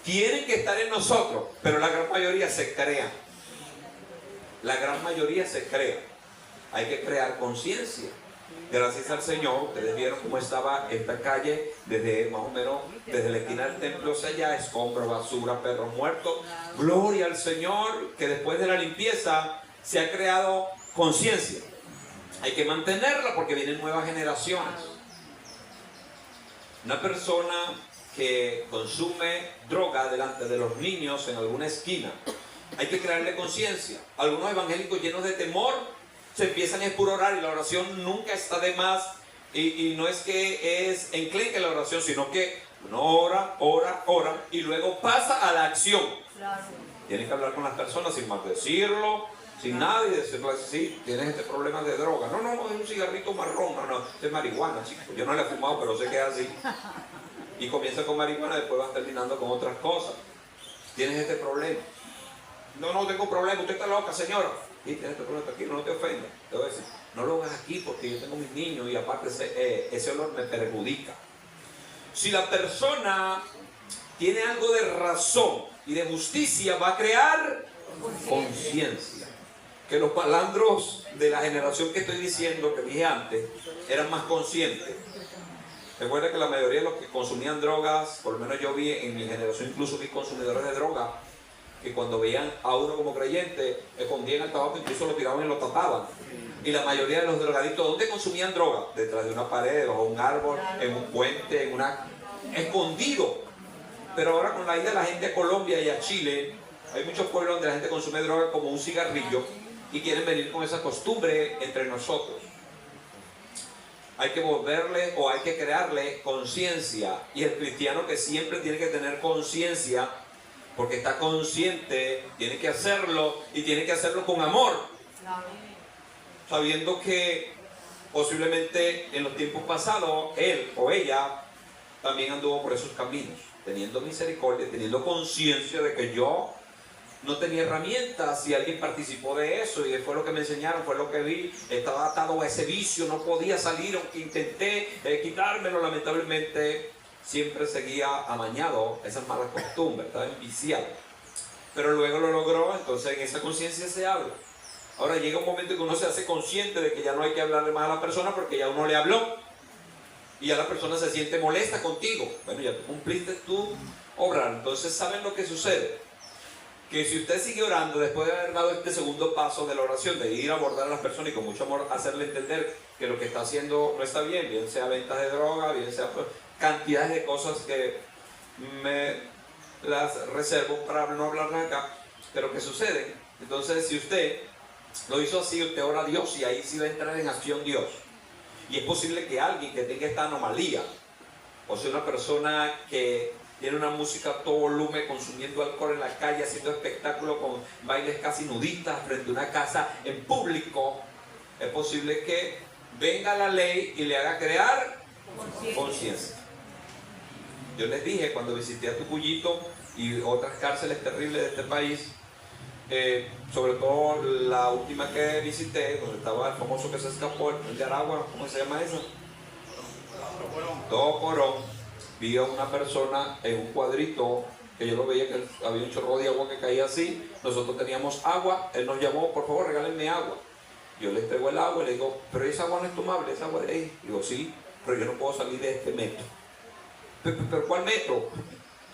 tiene que estar en nosotros, pero la gran mayoría se crea. La gran mayoría se crea. Hay que crear conciencia. Gracias al Señor, ustedes vieron cómo estaba esta calle desde más o menos, desde la esquina del templo hacia allá, escombro, basura, perros muertos. Gloria al Señor, que después de la limpieza se ha creado conciencia. Hay que mantenerla porque vienen nuevas generaciones. Una persona que consume droga delante de los niños en alguna esquina, hay que crearle conciencia. Algunos evangélicos llenos de temor se empiezan a explorar y la oración nunca está de más. Y no es que es enclenque la oración, sino que uno ora y luego pasa a la acción. Claro. Tienen que hablar con las personas sin maldecirlo, sin nada, y decirle: sí, tienes este problema de droga. No, es un cigarrito marrón, es marihuana, chico. Yo no le he fumado, pero sé que es así. Y comienza con marihuana, después van terminando con otras cosas. Tienes este problema. No tengo problema, usted está loca, señora. Sí, tienes este problema, aquí, no te ofendas. Te voy a decir: no lo hagas aquí porque yo tengo mis niños y aparte ese olor me perjudica. Si la persona tiene algo de razón y de justicia, va a crear conciencia. Que los palandros de la generación que estoy diciendo, que dije antes, eran más conscientes. Recuerda que la mayoría de los que consumían drogas, por lo menos yo vi en mi generación, incluso vi consumidores de droga, que cuando veían a uno como creyente, escondían el tabaco, incluso lo tiraban y lo tapaban. Y la mayoría de los drogadictos, ¿dónde consumían droga? Detrás de una pared, bajo un árbol, en un puente, escondido. Pero ahora con la ida de la gente a Colombia y a Chile, hay muchos pueblos donde la gente consume droga como un cigarrillo y quieren venir con esa costumbre entre nosotros. Hay que volverle o hay que crearle conciencia. Y el cristiano que siempre tiene que tener conciencia, porque está consciente, tiene que hacerlo y tiene que hacerlo con amor. Sabiendo que posiblemente en los tiempos pasados él o ella también anduvo por esos caminos, teniendo misericordia, teniendo conciencia de que yo no tenía herramientas y alguien participó de eso y fue lo que me enseñaron, fue lo que vi, estaba atado a ese vicio, no podía salir, aunque intenté quitármelo, lamentablemente siempre seguía amañado esas malas costumbres, estaba enviciado, pero luego lo logró. Entonces en esa conciencia se habla. Ahora llega un momento que uno se hace consciente de que ya no hay que hablarle más a la persona porque ya uno le habló y ya la persona se siente molesta contigo. Bueno, ya cumpliste tu obra. Entonces, ¿saben lo que sucede? Que si usted sigue orando después de haber dado este segundo paso de la oración, de ir a abordar a las personas y con mucho amor hacerle entender que lo que está haciendo no está bien, bien sea ventas de droga, bien sea cantidades de cosas que me las reservo para no hablarlas acá, pero que suceden. Entonces, si usted lo hizo así, usted ora a Dios y ahí sí va a entrar en acción Dios. Y es posible que alguien que tenga esta anomalía, o sea, una persona que tiene una música a todo volumen, consumiendo alcohol en la calle, haciendo espectáculos con bailes casi nudistas frente a una casa en público, es posible que venga la ley y le haga crear conciencia. Yo les dije cuando visité a Tucuyito y otras cárceles terribles de este país, sobre todo la última que visité, donde estaba el famoso que se escapó, el de Aragua, ¿cómo se llama eso? Tocorón. Vi a una persona en un cuadrito que yo lo veía que había un chorro de agua que caía así. Nosotros teníamos agua, él nos llamó, por favor regálenme agua. Yo le entrego el agua y le digo, pero esa agua no es tomable, esa agua de ahí. Digo, sí, pero yo no puedo salir de este metro. ¿Pero cuál metro?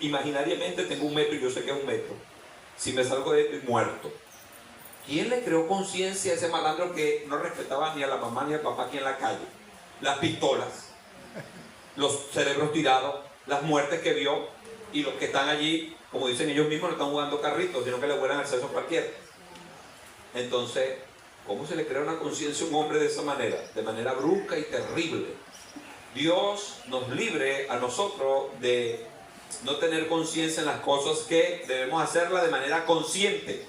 Imaginariamente tengo un metro y yo sé que es un metro. Si me salgo de esto, muerto. ¿Quién le creó conciencia a ese malandro que no respetaba ni a la mamá ni al papá aquí en la calle? Las pistolas, los cerebros tirados, las muertes que vio, y los que están allí, como dicen ellos mismos, no están jugando carritos, sino que le vuelan acceso a cualquiera. Entonces, ¿cómo se le crea una conciencia a un hombre de esa manera? De manera brusca y terrible. Dios nos libre a nosotros de no tener conciencia en las cosas que debemos hacerlas de manera consciente.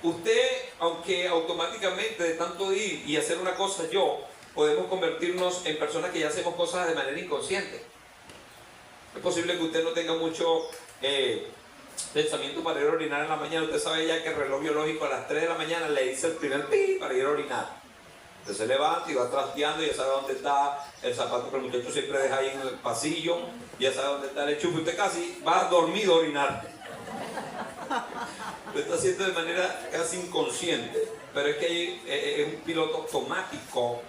Usted, aunque automáticamente de tanto ir y hacer una cosa podemos convertirnos en personas que ya hacemos cosas de manera inconsciente. Es posible que usted no tenga mucho pensamiento para ir a orinar en la mañana. Usted sabe ya que el reloj biológico a las 3 de la mañana le dice el primer pi para ir a orinar. Usted se levanta y va trasteando y ya sabe dónde está el zapato que el muchacho siempre deja ahí en el pasillo, ya sabe dónde está el enchufe. Usted casi va dormido a orinar. Lo está haciendo de manera casi inconsciente, pero es que es un piloto automático,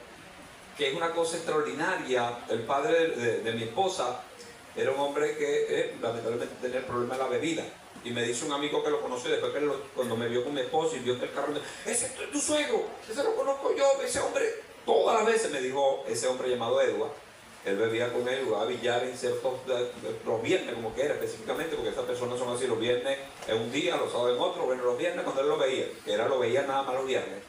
que es una cosa extraordinaria. El padre de mi esposa era un hombre que lamentablemente tenía el problema de la bebida. Y me dice un amigo que lo conoció después que cuando me vio con mi esposa y vio que el carro, ese es tu suegro, ese lo conozco yo, ese hombre, todas las veces me dijo ese hombre llamado Edward. Él bebía con él, jugaba billar en ciertos, los viernes como que era específicamente, porque estas personas son así, los viernes en un día, los sábados en otro. Bueno, los viernes cuando él lo veía, lo veía nada más los viernes.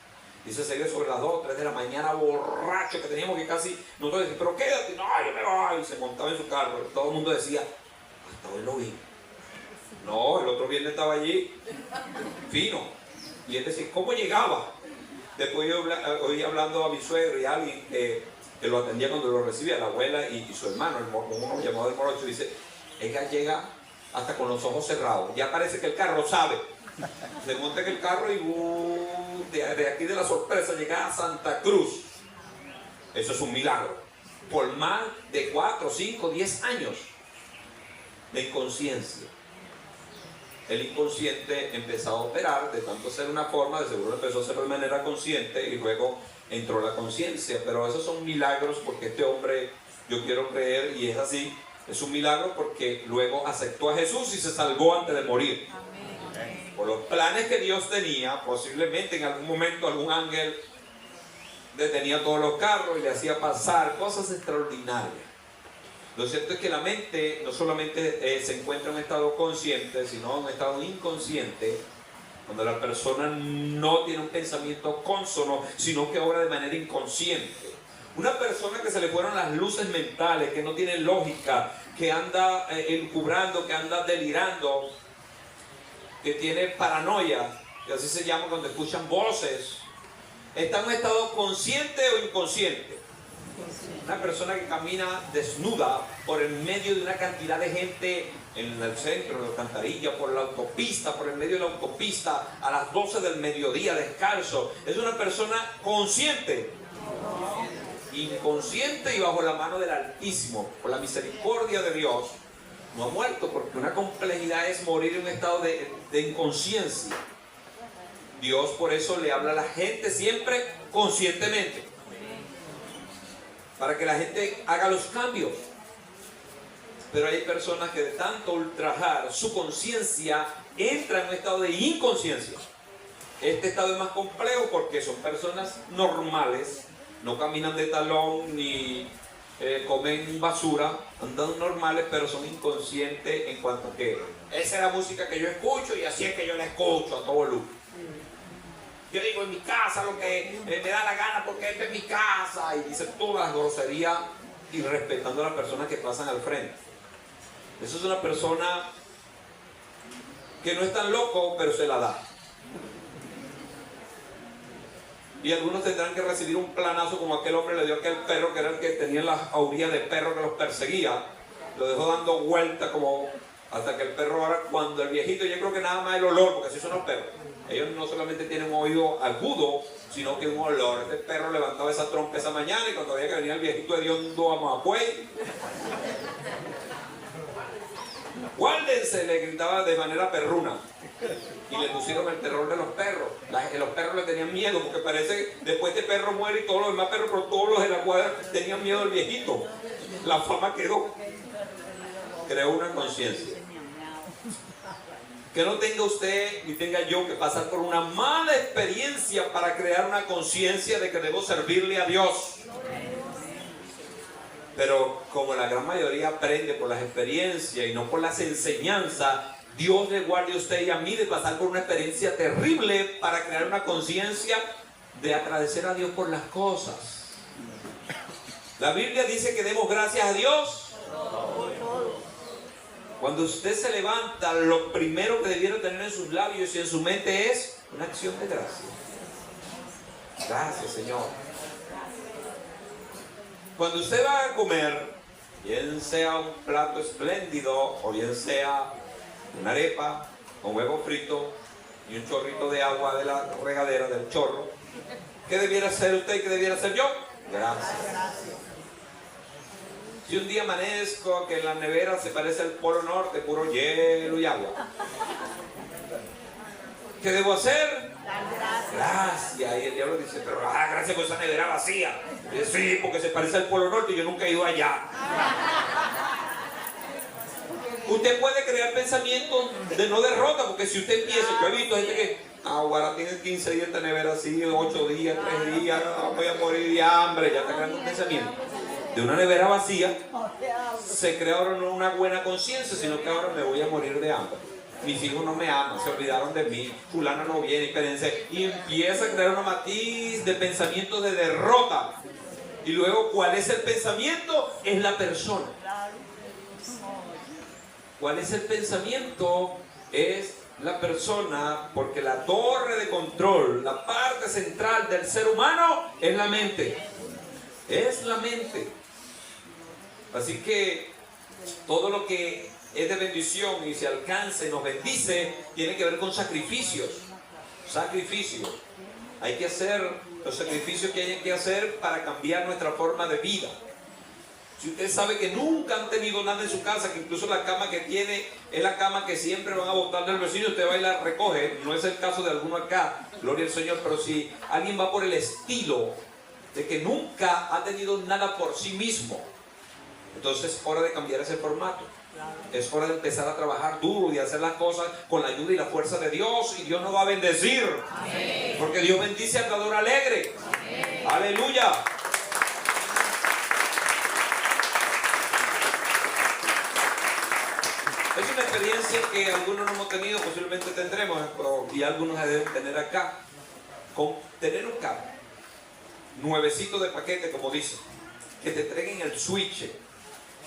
Dice, se iba sobre las 2 o 3 de la mañana, borracho, que teníamos que casi, nosotros decíamos, pero quédate, no, yo me voy, y se montaba en su carro. Todo el mundo decía, hasta hoy lo vi. No, el otro viernes estaba allí, fino. Y él decía, ¿cómo llegaba? Después yo oí hablando a mi suegro y a alguien que lo atendía cuando lo recibía, la abuela y su hermano, uno llamado el morocho, dice, ella llega hasta con los ojos cerrados. Ya parece que el carro sabe. Se monta en el carro y de aquí de la sorpresa llega a Santa Cruz. Eso es un milagro. Por más de 4, 5, 10 años de inconsciencia. El inconsciente empezó a operar, de tanto ser una forma, de seguro empezó a hacerlo de manera consciente y luego entró la conciencia. Pero esos son milagros porque este hombre Yo quiero creer, y es así, es un milagro porque luego aceptó a Jesús y se salvó antes de morir. Por los planes que Dios tenía, posiblemente en algún momento algún ángel detenía todos los carros y le hacía pasar cosas extraordinarias. Lo cierto es que la mente no solamente se encuentra en un estado consciente, sino en un estado inconsciente, cuando la persona no tiene un pensamiento cónsono, sino que obra de manera inconsciente. Una persona que se le fueron las luces mentales, que no tiene lógica, que anda encubrando, que anda delirando, que tiene paranoia, que así se llama cuando escuchan voces, está en un estado consciente o inconsciente. Una persona que camina desnuda por el medio de una cantidad de gente en el centro, en la alcantarilla, por la autopista, por el medio de la autopista, a las 12 del mediodía, descalzo, es una persona consciente. Inconsciente y bajo la mano del Altísimo, por la misericordia de Dios, no ha muerto, porque una complejidad es morir en un estado de inconsciencia. Dios por eso le habla a la gente siempre conscientemente, para que la gente haga los cambios. Pero hay personas que de tanto ultrajar su conciencia entran en un estado de inconsciencia. Este estado es más complejo porque son personas normales, no caminan de talón ni comen basura, andan normales, pero son inconscientes en cuanto a que esa es la música que yo escucho y así es que yo la escucho a todo volumen. Yo digo en mi casa lo que me da la gana porque esta es mi casa, y dice todas las groserías y respetando a las personas que pasan al frente. Eso es una persona que no es tan loco, pero se la da. Y algunos tendrán que recibir un planazo como aquel hombre le dio a aquel perro, que era el que tenía las aurías de perro que los perseguía. Lo dejó dando vuelta como hasta que el perro, ahora cuando el viejito, yo creo que nada más el olor, porque así son los perros. Ellos no solamente tienen un oído agudo, sino que un olor. Este perro levantaba esa trompa esa mañana y cuando veía que venía el viejito hediondo a Mapuey, guárdense, le gritaba de manera perruna. Y le pusieron el terror de los perros. Los perros le tenían miedo, porque parece que después este perro muere y todos los demás perros, pero todos los de la cuadra tenían miedo al viejito. La fama quedó. Creó una conciencia. Que no tenga usted ni tenga yo que pasar por una mala experiencia para crear una conciencia de que debo servirle a Dios. Pero como la gran mayoría aprende por las experiencias y no por las enseñanzas, Dios le guarde a usted y a mí de pasar por una experiencia terrible para crear una conciencia de agradecer a Dios por las cosas. La Biblia dice que demos gracias a Dios. Cuando usted se levanta, lo primero que debiera tener en sus labios y en su mente es una acción de gracia. Gracias, Señor. Cuando usted va a comer, bien sea un plato espléndido o bien sea una arepa con huevo frito y un chorrito de agua de la regadera, del chorro, ¿qué debiera hacer usted y qué debiera hacer yo? Gracias. Si un día amanezco que en la nevera se parece al Polo Norte, puro hielo y agua, ¿qué debo hacer? Gracias. Y el diablo dice, pero gracias por esa nevera vacía. Y dice, sí, porque se parece al Polo Norte y yo nunca he ido allá. Usted puede crear pensamientos de no derrota, porque si usted empieza, yo he visto gente que ahora tiene 15 días de nevera así, 8 días, 3 días, voy a morir de hambre, ya está creando un pensamiento. De una nevera vacía se crea ahora no una buena conciencia, sino que ahora me voy a morir de hambre. Mis hijos no me aman, se olvidaron de mí, fulano no viene, espérense. Y empieza a crear una matiz de pensamiento de derrota. Y luego, ¿cuál es el pensamiento? Es la persona. ¿Cuál es el pensamiento? Es la persona, porque la torre de control, la parte central del ser humano es la mente. Es la mente. Así que todo lo que es de bendición y se alcanza y nos bendice tiene que ver con sacrificios. Sacrificios. Hay que hacer los sacrificios que hay que hacer para cambiar nuestra forma de vida. Si usted sabe que nunca han tenido nada en su casa, que incluso la cama que tiene es la cama que siempre van a botar del vecino, usted va y la recoge. No es el caso de alguno acá, gloria al Señor, pero si alguien va por el estilo de que nunca ha tenido nada por sí mismo, Entonces es hora de cambiar ese formato. Es hora de empezar a trabajar duro y hacer las cosas con la ayuda y la fuerza de Dios, y Dios nos va a bendecir. Amén. Porque Dios bendice al dador alegre. Amén. Aleluya. Es una experiencia que algunos no hemos tenido, posiblemente tendremos, y algunos deben tener acá. Con tener un carro nuevecito de paquete, como dice, que te entreguen el switch,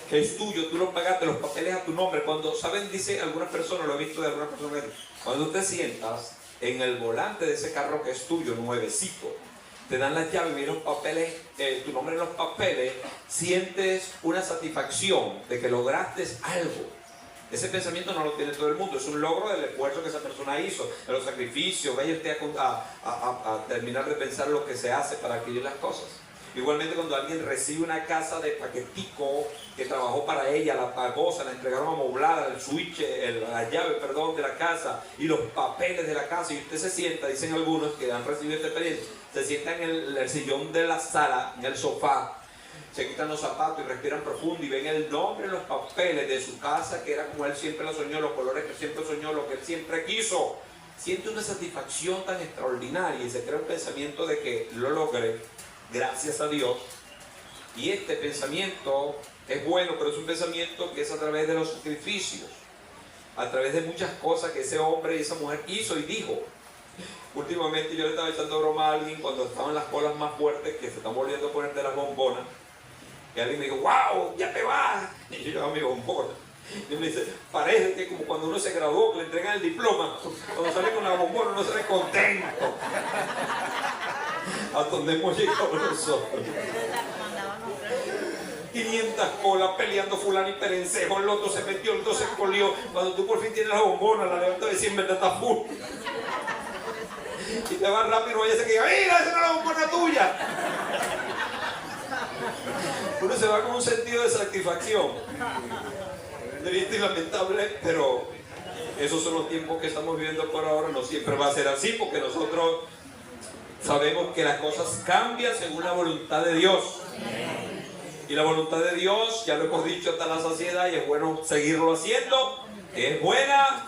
que es tuyo, tú lo pagaste, los papeles a tu nombre. Cuando, ¿saben? Dice algunas personas, lo he visto de algunas personas, cuando tú te sientas en el volante de ese carro que es tuyo, nuevecito, te dan las llaves, vienen los papeles, tu nombre en los papeles, sientes una satisfacción de que lograste algo. Ese pensamiento no lo tiene todo el mundo, es un logro del esfuerzo que esa persona hizo, de los sacrificios. Vaya usted a terminar de pensar lo que se hace para adquirir las cosas. Igualmente, cuando alguien recibe una casa de paquetico que trabajó para ella, la pagó, se la entregaron amoblada, el switch, la llave, perdón, de la casa y los papeles de la casa, y usted se sienta, dicen algunos que han recibido esta experiencia, se sienta en el sillón de la sala, en el sofá, se quitan los zapatos y respiran profundo y ven el nombre en los papeles de su casa, que era como él siempre la soñó, los colores que siempre soñó, lo que él siempre quiso. Siente una satisfacción tan extraordinaria y se crea un pensamiento de que lo logré gracias a Dios. Y este pensamiento es bueno, pero es un pensamiento que es a través de los sacrificios, a través de muchas cosas que ese hombre y esa mujer hizo y dijo. Últimamente yo le estaba echando broma a alguien cuando estaban las colas más fuertes, que se están volviendo a poner de las bombonas, y alguien me dijo, wow, ya te vas. Y yo llevaba mi bombona. Y me dice, parece que como cuando uno se graduó, que le entregan el diploma, cuando sale con la bombona uno sale contento. A donde hemos llegado nosotros. 500 colas peleando, fulano y perencejo, el otro se metió, el otro se colió. Cuando tú por fin tienes la bombona, la levantas de 100 metros, está full. Y te vas rápido, vaya a ser que diga, mira, esa no es la bombona tuya. Uno se va con un sentido de satisfacción. Triste y lamentable, pero esos son los tiempos que estamos viviendo por ahora. No siempre va a ser así, porque nosotros sabemos que las cosas cambian según la voluntad de Dios. Y la voluntad de Dios, ya lo hemos dicho hasta la saciedad, y es bueno seguirlo haciendo, es buena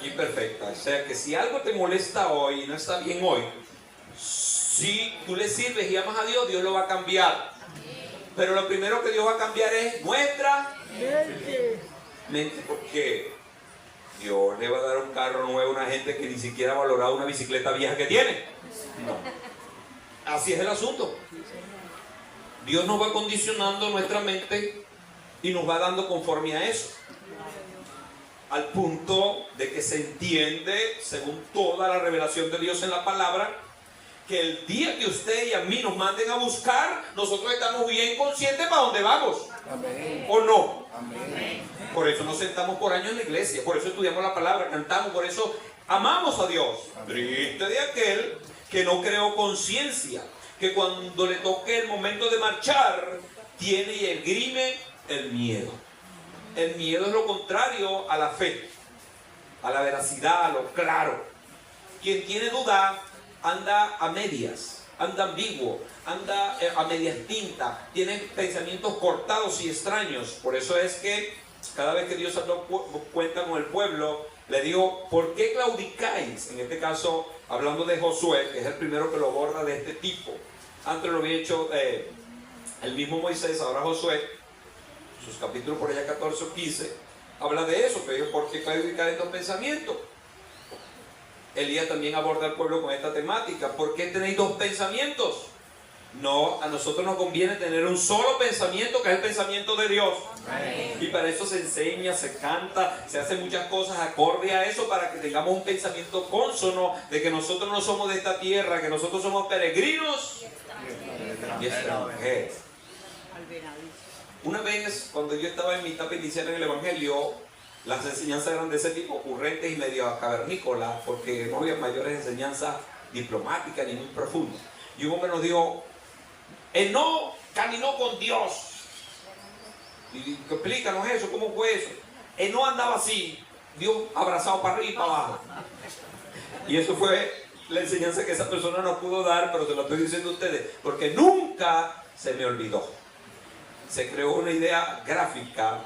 y perfecta. O sea que si algo te molesta hoy y no está bien hoy, si tú le sirves y amas a Dios, Dios lo va a cambiar. Pero lo primero que Dios va a cambiar es nuestra mente, porque Dios le va a dar un carro nuevo a una gente que ni siquiera ha valorado una bicicleta vieja que tiene. No. Así es el asunto. Dios nos va condicionando nuestra mente y nos va dando conforme a eso, al punto de que se entiende, según toda la revelación de Dios en la palabra, que el día que usted y a mí nos manden a buscar, nosotros estamos bien conscientes para dónde vamos. Amén. ¿O no? Amén. Por eso nos sentamos por años en la iglesia, por eso estudiamos la palabra, cantamos, por eso amamos a Dios. Triste de aquel que no creó conciencia, que cuando le toque el momento de marchar, tiene y esgrime el miedo. El miedo es lo contrario a la fe, a la veracidad, a lo claro. Quien tiene duda anda a medias, anda ambiguo, anda a medias tintas, tiene pensamientos cortados y extraños. Por eso es que cada vez que Dios cuenta con el pueblo, le digo, ¿por qué claudicáis? En este caso, hablando de Josué, que es el primero que lo aborda de este tipo. Antes lo había hecho el mismo Moisés, ahora Josué, sus capítulos por allá 14 o 15, habla de eso, pero ¿por qué claudicar estos pensamientos? Elías también aborda al pueblo con esta temática. ¿Por qué tenéis dos pensamientos? No, a nosotros nos conviene tener un solo pensamiento, que es el pensamiento de Dios. Amén. Y para eso se enseña, se canta, se hacen muchas cosas acorde a eso, para que tengamos un pensamiento cónsono de que nosotros no somos de esta tierra, que nosotros somos peregrinos y extranjeros. Una vez, cuando yo estaba en mi etapa inicial en el Evangelio, las enseñanzas eran de ese tipo, ocurrentes y medio cavernícolas, porque no había mayores enseñanzas diplomáticas ni muy profundas. Y un hombre nos dijo, Enoc caminó con Dios. Y explícanos eso, ¿cómo fue eso? Enoc andaba así, Dios abrazado para arriba y para abajo. Y eso fue la enseñanza que esa persona no pudo dar, pero se lo estoy diciendo a ustedes, porque nunca se me olvidó. se creó una idea gráfica.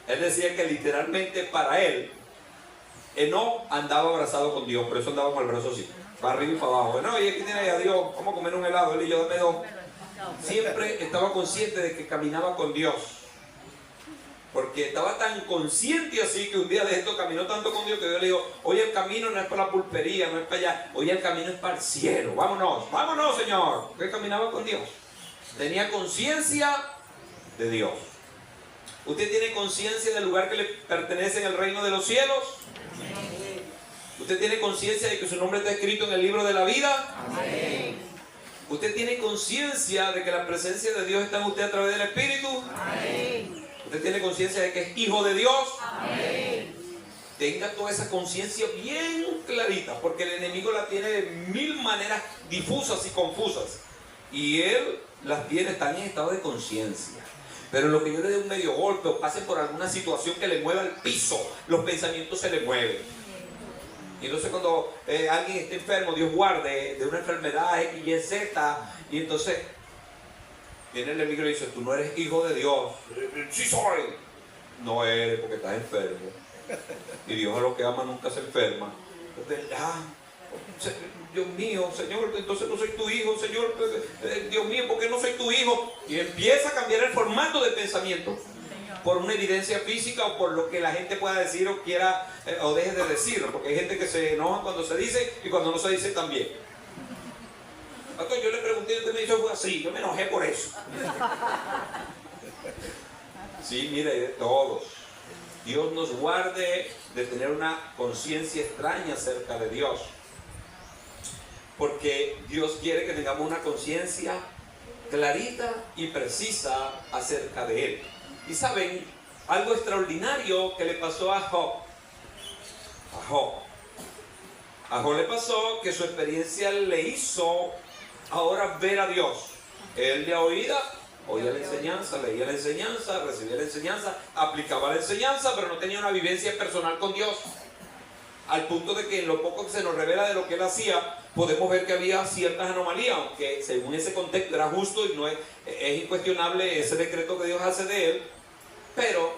Él decía que literalmente para él, Enoc andaba abrazado con Dios, por eso andaba con el brazo así, para arriba y para abajo. No, y aquí tiene a Dios, vamos a comer un helado, él y yo, dame dos. Siempre estaba consciente de que caminaba con Dios, porque estaba tan consciente así que un día de esto caminó tanto con Dios que Dios le dijo: hoy el camino no es para la pulpería, no es para allá, hoy el camino es para el cielo, vámonos, vámonos, Señor. Porque caminaba con Dios, tenía conciencia de Dios. ¿Usted tiene conciencia del lugar que le pertenece en el reino de los cielos? ¿Usted tiene conciencia de que su nombre está escrito en el libro de la vida? Amén. ¿Usted tiene conciencia de que la presencia de Dios está en usted a través del Espíritu? Amén. ¿Usted tiene conciencia de que es hijo de Dios? Amén. Tenga toda esa conciencia bien clarita, porque el enemigo la tiene de mil maneras difusas y confusas, y él las tiene, están en estado de conciencia. Pero lo que yo le dé un medio golpe o pase por alguna situación que le mueva el piso, los pensamientos se le mueven. Y entonces cuando alguien esté enfermo, Dios guarde, de una enfermedad X, Y, Z, y entonces viene el enemigo y le dice: tú no eres hijo de Dios. Sí soy. No eres, porque estás enfermo. Y Dios a los que ama nunca se enferma. Entonces, Dios mío, Señor, entonces no soy tu hijo, Señor, Dios mío, ¿por qué no soy tu hijo? Y empieza a cambiar el formato de pensamiento por una evidencia física o por lo que la gente pueda decir o quiera o deje de decirlo, porque hay gente que se enoja cuando se dice y cuando no se dice también. Pastor, yo le pregunté y usted me dijo: fue así, yo me enojé por eso. Sí, mire, de todos. Dios nos guarde de tener una conciencia extraña acerca de Dios, porque Dios quiere que tengamos una conciencia clarita y precisa acerca de Él. Y saben, algo extraordinario que le pasó a Job. A Job le pasó que su experiencia le hizo ahora ver a Dios. Él de oía la enseñanza, leía la enseñanza, recibía la enseñanza, aplicaba la enseñanza, pero no tenía una vivencia personal con Dios. Al punto de que en lo poco que se nos revela de lo que él hacía, podemos ver que había ciertas anomalías, aunque según ese contexto era justo y no es incuestionable ese decreto que Dios hace de él. Pero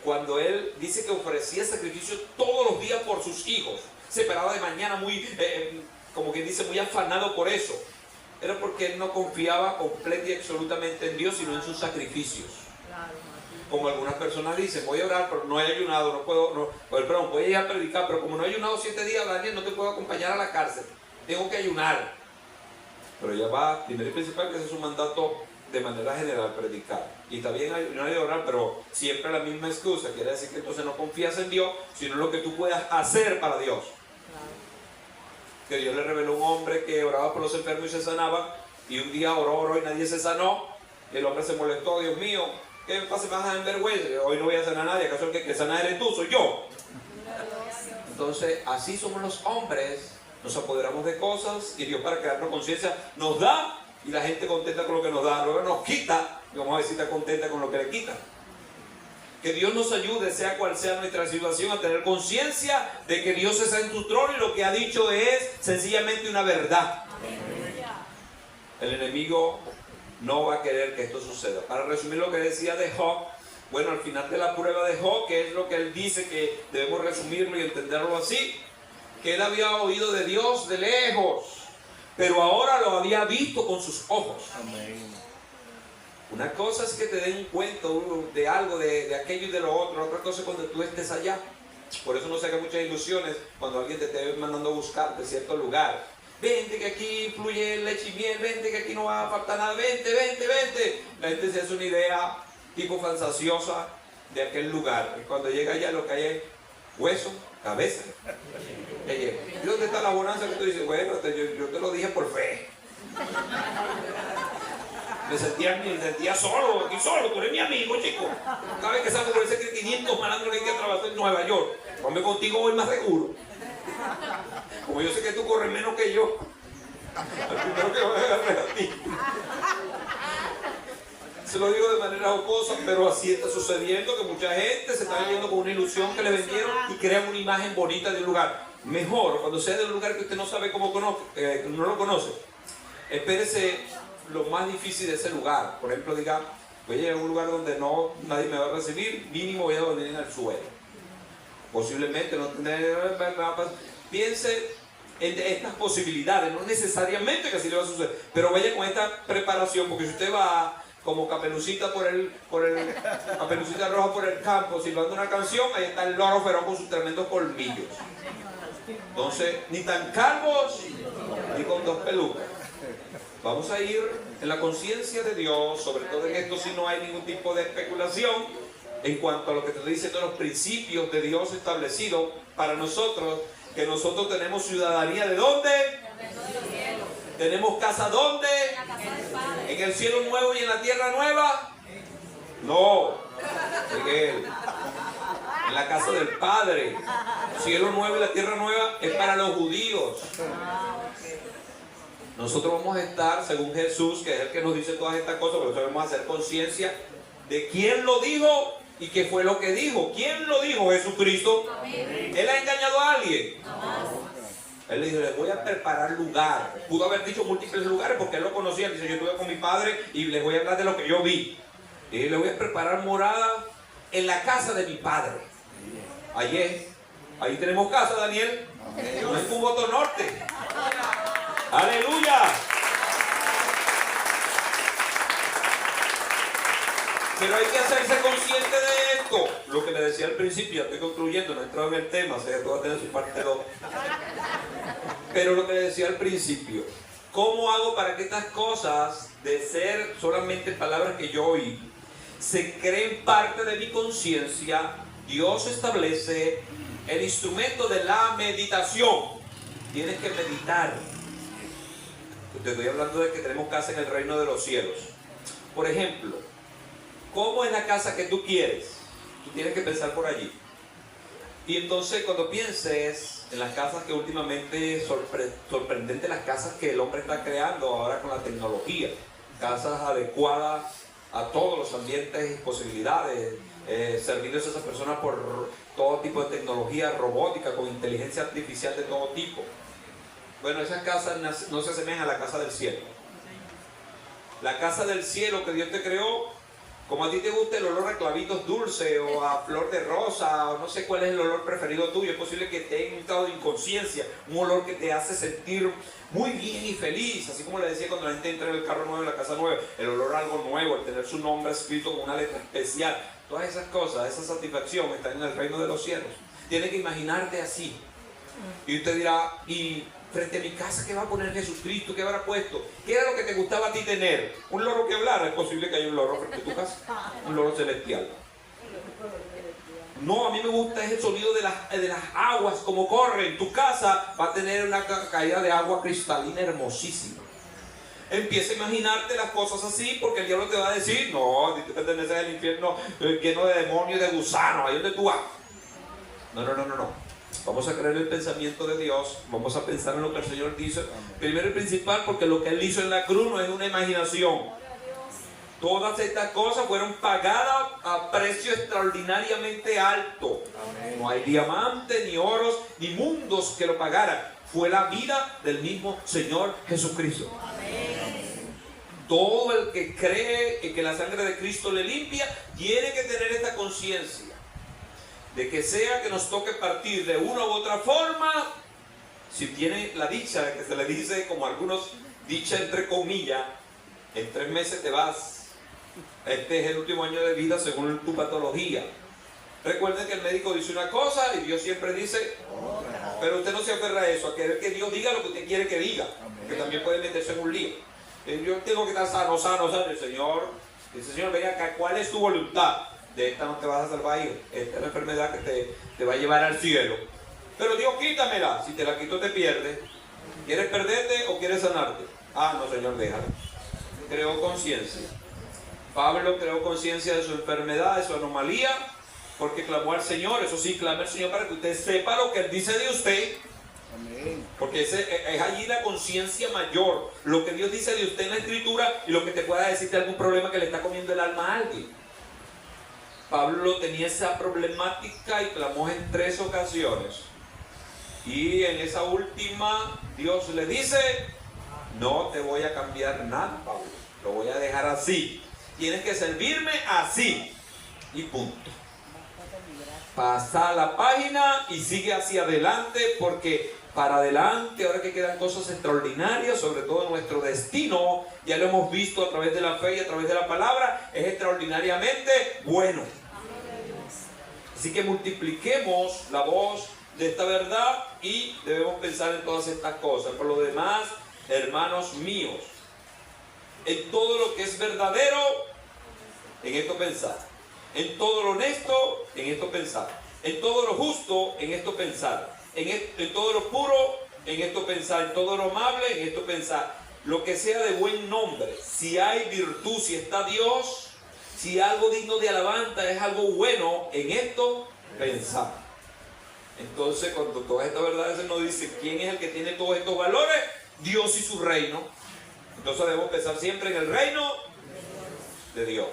cuando él dice que ofrecía sacrificio todos los días por sus hijos, se paraba de mañana muy, como quien dice, muy afanado por eso, era porque él no confiaba completa y absolutamente en Dios, sino en sus sacrificios. Como algunas personas dicen: voy a orar, pero no he ayunado, no puedo, perdón, voy a ir a predicar, pero como no he ayunado 7 días, Daniel, no te puedo acompañar a la cárcel, tengo que ayunar. Pero ya va, primero y principal, que ese es un mandato de manera general, predicar. Y está bien ayunar y orar, pero siempre la misma excusa. Quiere decir que entonces no confías en Dios, sino en lo que tú puedas hacer para Dios. Que Dios le reveló a un hombre que oraba por los enfermos y se sanaba, y un día oró y nadie se sanó, y el hombre se molestó: Dios mío, ¿qué pasa? Me vas a dar vergüenza, hoy no voy a sanar a nadie, ¿acaso el que sana eres tú? Soy yo. Entonces así somos los hombres, nos apoderamos de cosas y Dios, para crearnos conciencia, nos da, y la gente contenta con lo que nos da, luego nos quita y vamos a ver si está contenta con lo que le quita. Que Dios nos ayude, sea cual sea nuestra situación, a tener conciencia de que Dios está en su trono y lo que ha dicho es sencillamente una verdad. El enemigo no va a querer que esto suceda. Para resumir lo que decía de Job, bueno, al final de la prueba de Job, que es lo que él dice, que debemos resumirlo y entenderlo así, que él había oído de Dios de lejos, pero ahora lo había visto con sus ojos. Amén. Una cosa es que te den cuenta de algo, de aquello y de lo otro. Otra cosa es cuando tú estés allá. Por eso no saca muchas ilusiones cuando alguien te esté mandando a buscar de cierto lugar. Vente que aquí fluye leche y miel, vente que aquí no va a faltar nada, vente, vente, vente. La gente se hace una idea tipo fantasiosa de aquel lugar. Y cuando llega allá lo que hay es hueso, cabeza. ¿Y dónde está la bonanza que tú dices? Bueno, yo te lo dije por fe. Me sentía solo, aquí solo, tú eres mi amigo, chico. Cada vez que salgo por ese 500 malandros que hay que atravesar en Nueva York, ponme contigo, voy más seguro. Como yo sé que tú corres menos que yo, al primero que voy a agarrar a ti. Se lo digo de manera jocosa, pero así está sucediendo, que mucha gente se está viviendo con una ilusión que le vendieron y crean una imagen bonita de un lugar. Mejor, cuando sea de un lugar que usted no sabe cómo no lo conoce, espérese lo más difícil de ese lugar. Por ejemplo, diga, voy a llegar a un lugar donde nadie me va a recibir, mínimo voy a dormir en el suelo. Posiblemente no tener... Piense en estas posibilidades, no necesariamente que así le va a suceder, pero vaya con esta preparación, porque si usted va como Caperucita Caperucita Roja por el campo silbando una canción, ahí está el loro feroz con sus tremendos colmillos. Entonces, ni tan calvos ni con 2 pelucas. Vamos a ir en la conciencia de Dios, sobre todo en esto si no hay ningún tipo de especulación en cuanto a lo que te estoy diciendo, los principios de Dios establecidos para nosotros, que nosotros tenemos ciudadanía ¿de dónde? ¿Tenemos casa dónde? ¿En el cielo nuevo y en la tierra nueva? No, Miguel. En la casa del Padre. El cielo nuevo y la tierra nueva es para los judíos. Nosotros vamos a estar, según Jesús, que es el que nos dice todas estas cosas, pero nosotros vamos a hacer conciencia de quién lo dijo y qué fue lo que dijo. ¿Quién lo dijo? Jesucristo. ¿Él ha engañado a alguien? Él le dijo, les voy a preparar lugar. Pudo haber dicho múltiples lugares porque él lo conocía. Dice, yo estuve con mi padre y les voy a hablar de lo que yo vi. Y le voy a preparar morada en la casa de mi padre. Ahí tenemos casa, Daniel. No es Cuboto Norte. ¡Aleluya! Pero hay que hacerse consciente de esto. Lo que le decía al principio, ya estoy concluyendo, no he entrado en el tema, sé que todo va a tener su parte 2. Pero lo que le decía al principio, ¿cómo hago para que estas cosas, de ser solamente palabras que yo oí, se creen parte de mi conciencia? Dios establece el instrumento de la meditación. Tienes que meditar. Te estoy hablando de que tenemos casa en el reino de los cielos. Por ejemplo, ¿cómo es la casa que tú quieres? Tú tienes que pensar por allí. Y entonces cuando pienses en las casas que últimamente, sorprendente las casas que el hombre está creando ahora con la tecnología, casas adecuadas a todos los ambientes y posibilidades, servicios a esas personas por todo tipo de tecnología robótica, con inteligencia artificial de todo tipo. Bueno, esas casas no se asemejan a la casa del cielo. La casa del cielo que Dios te creó, como a ti te gusta el olor a clavitos dulce o a flor de rosa, o no sé cuál es el olor preferido tuyo, es posible que esté en un estado de inconsciencia, un olor que te hace sentir muy bien y feliz, así como le decía cuando la gente entra en el carro nuevo, en la casa nueva, el olor a algo nuevo, el tener su nombre escrito con una letra especial, todas esas cosas, esa satisfacción está en el reino de los cielos. Tienes que imaginarte así. Y usted dirá, y frente a mi casa, ¿qué va a poner Jesucristo? ¿Qué habrá puesto? ¿Qué era lo que te gustaba a ti tener? ¿Un loro que hablara? Es posible que haya un loro frente a tu casa, un loro celestial. No, a mí me gusta es el sonido de las aguas, como corren. Tu casa va a tener una caída de agua cristalina hermosísima. Empieza a imaginarte las cosas así, porque el diablo te va a decir, no, tú perteneces al infierno lleno de demonios y de gusanos, ahí donde tú vas. No. Vamos a creer el pensamiento de Dios, vamos a pensar en lo que el Señor dice. Primero y principal, porque lo que Él hizo en la cruz no es una imaginación. Todas estas cosas fueron pagadas a precio extraordinariamente alto. Amén. No hay diamantes, ni oros, ni mundos que lo pagaran. Fue la vida del mismo Señor Jesucristo. Amén. Todo el que cree en que la sangre de Cristo le limpia, tiene que tener esta conciencia de que sea que nos toque partir de una u otra forma, si tiene la dicha, que se le dice como algunos, dicha entre comillas, en 3 meses te vas. Este es el último año de vida según tu patología. Recuerden que el médico dice una cosa y Dios siempre dice otra. Pero usted no se aferra a eso, a querer que Dios diga lo que usted quiere que diga, que también puede meterse en un lío. Yo tengo que estar sano. El Señor dice, Señor, ven acá, ¿cuál es tu voluntad? De esta no te vas a salvar, hijo. Esta es la enfermedad que te va a llevar al cielo. Pero Dios, quítamela. Si te la quito, te pierdes. ¿Quieres perderte o quieres sanarte? Ah, no, Señor, déjala. Creó conciencia. Pablo creó conciencia de su enfermedad, de su anomalía, porque clamó al Señor. Eso sí, clama al Señor para que usted sepa lo que Él dice de usted. Amén. Porque es allí la conciencia mayor. Lo que Dios dice de usted en la Escritura y lo que te pueda decir de algún problema que le está comiendo el alma a alguien. Pablo tenía esa problemática y clamó en 3 ocasiones. Y en esa última, Dios le dice, no te voy a cambiar nada, Pablo. Lo voy a dejar así. tienes que servirme así. Y punto. Pasa la página y sigue hacia adelante, porque para adelante, ahora que quedan cosas extraordinarias, sobre todo nuestro destino, ya lo hemos visto a través de la fe y a través de la palabra, es extraordinariamente bueno. Así que multipliquemos la voz de esta verdad y debemos pensar en todas estas cosas. Por lo demás, hermanos míos, en todo lo que es verdadero, en esto pensar. En todo lo honesto, en esto pensar. En todo lo justo, en esto pensar. En todo lo puro, en esto pensar. En todo lo amable, en esto pensar. Lo que sea de buen nombre, si hay virtud, si está Dios, si algo digno de alabanza es algo bueno, en esto pensar. Entonces, cuando todas estas verdades nos dicen quién es el que tiene todos estos valores, Dios y su reino. Entonces debemos pensar siempre en el reino de Dios.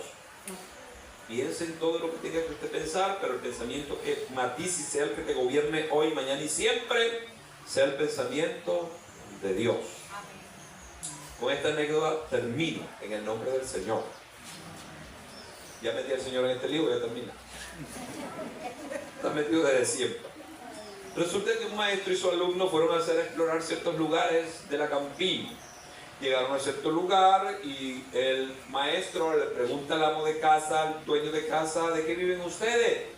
Piense en todo lo que tenga que usted pensar, pero el pensamiento que matice y sea el que te gobierne hoy, mañana y siempre, sea el pensamiento de Dios. Con esta anécdota termino en el nombre del Señor. Ya metí al Señor en este libro, ya termina. Está metido desde siempre. Resulta que un maestro y su alumno fueron a hacer explorar ciertos lugares de la campiña. Llegaron a cierto lugar y el maestro le pregunta al amo de casa, al dueño de casa, ¿de qué viven ustedes?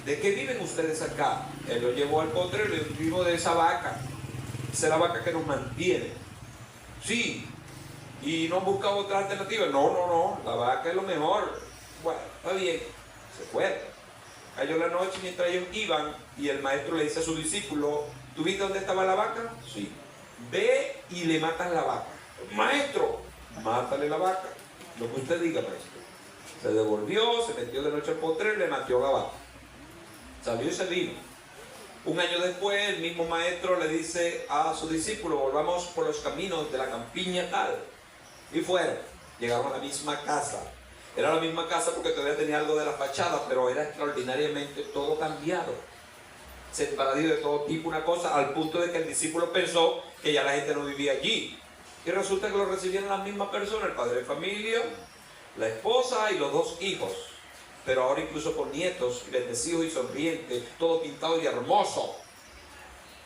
¿De qué viven ustedes acá? Él lo llevó al potrero y le dijo, vivo de esa vaca. Esa es la vaca que nos mantiene. Sí. ¿Y no han buscado otra alternativa? No, la vaca es lo mejor. Bueno, está bien, se fue. Cayó la noche mientras ellos iban y el maestro le dice a su discípulo, ¿tú viste dónde estaba la vaca? Sí. Ve y le matas la vaca. Maestro, mátale la vaca. Lo que usted diga, maestro. Se devolvió, se metió de noche al potrero y le mató la vaca. Salió y se vino. Un año después, el mismo maestro le dice a su discípulo, volvamos por los caminos de la campiña tal. Y fueron. Llegaron a la misma casa. Era la misma casa porque todavía tenía algo de la fachada, pero era extraordinariamente todo cambiado. Separadizo de todo tipo, una cosa, al punto de que el discípulo pensó que ya la gente no vivía allí. Y resulta que lo recibieron las mismas personas, el padre de familia, la esposa y los dos hijos. Pero ahora incluso con nietos, bendecidos y sonrientes, todo pintado y hermoso.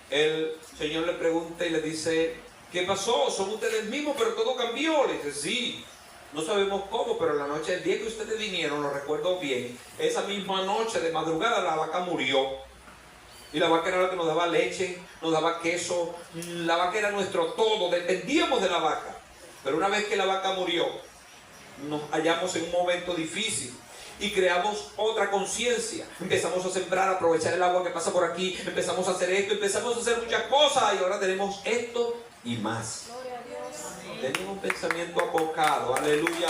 El Señor le pregunta y le dice, ¿qué pasó? ¿Son ustedes mismos? Pero todo cambió. Le dice, sí. No sabemos cómo, pero la noche, el día que ustedes vinieron, lo recuerdo bien, esa misma noche de madrugada la vaca murió. Y la vaca era la que nos daba leche, nos daba queso. La vaca era nuestro todo, dependíamos de la vaca. Pero una vez que la vaca murió, nos hallamos en un momento difícil y creamos otra conciencia. Empezamos a sembrar, a aprovechar el agua que pasa por aquí, empezamos a hacer esto, empezamos a hacer muchas cosas y ahora tenemos esto y más. Tenemos un pensamiento apocado, aleluya.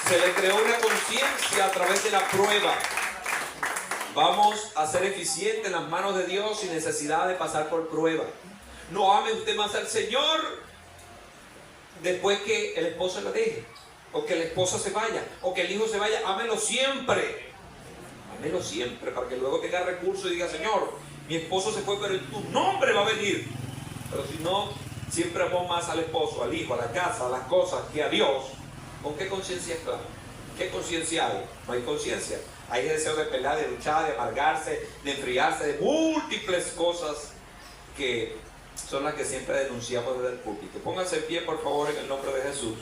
Se le creó una conciencia a través de la prueba. Vamos a ser eficientes en las manos de Dios sin necesidad de pasar por prueba. No ame usted más al Señor después que el esposo la deje, o que la esposa se vaya, o que el hijo se vaya. Ámelo siempre. Ámelo siempre para que luego tenga recursos y diga, Señor, mi esposo se fue, pero en tu nombre va a venir. Pero si no, siempre amó más al esposo, al hijo, a la casa, a las cosas que a Dios. ¿Con qué conciencia está? ¿Qué conciencia hay? No hay conciencia. Hay deseo de pelear, de luchar, de amargarse, de enfriarse, de múltiples cosas que son las que siempre denunciamos desde el púlpito. Pónganse en pie, por favor, en el nombre de Jesús.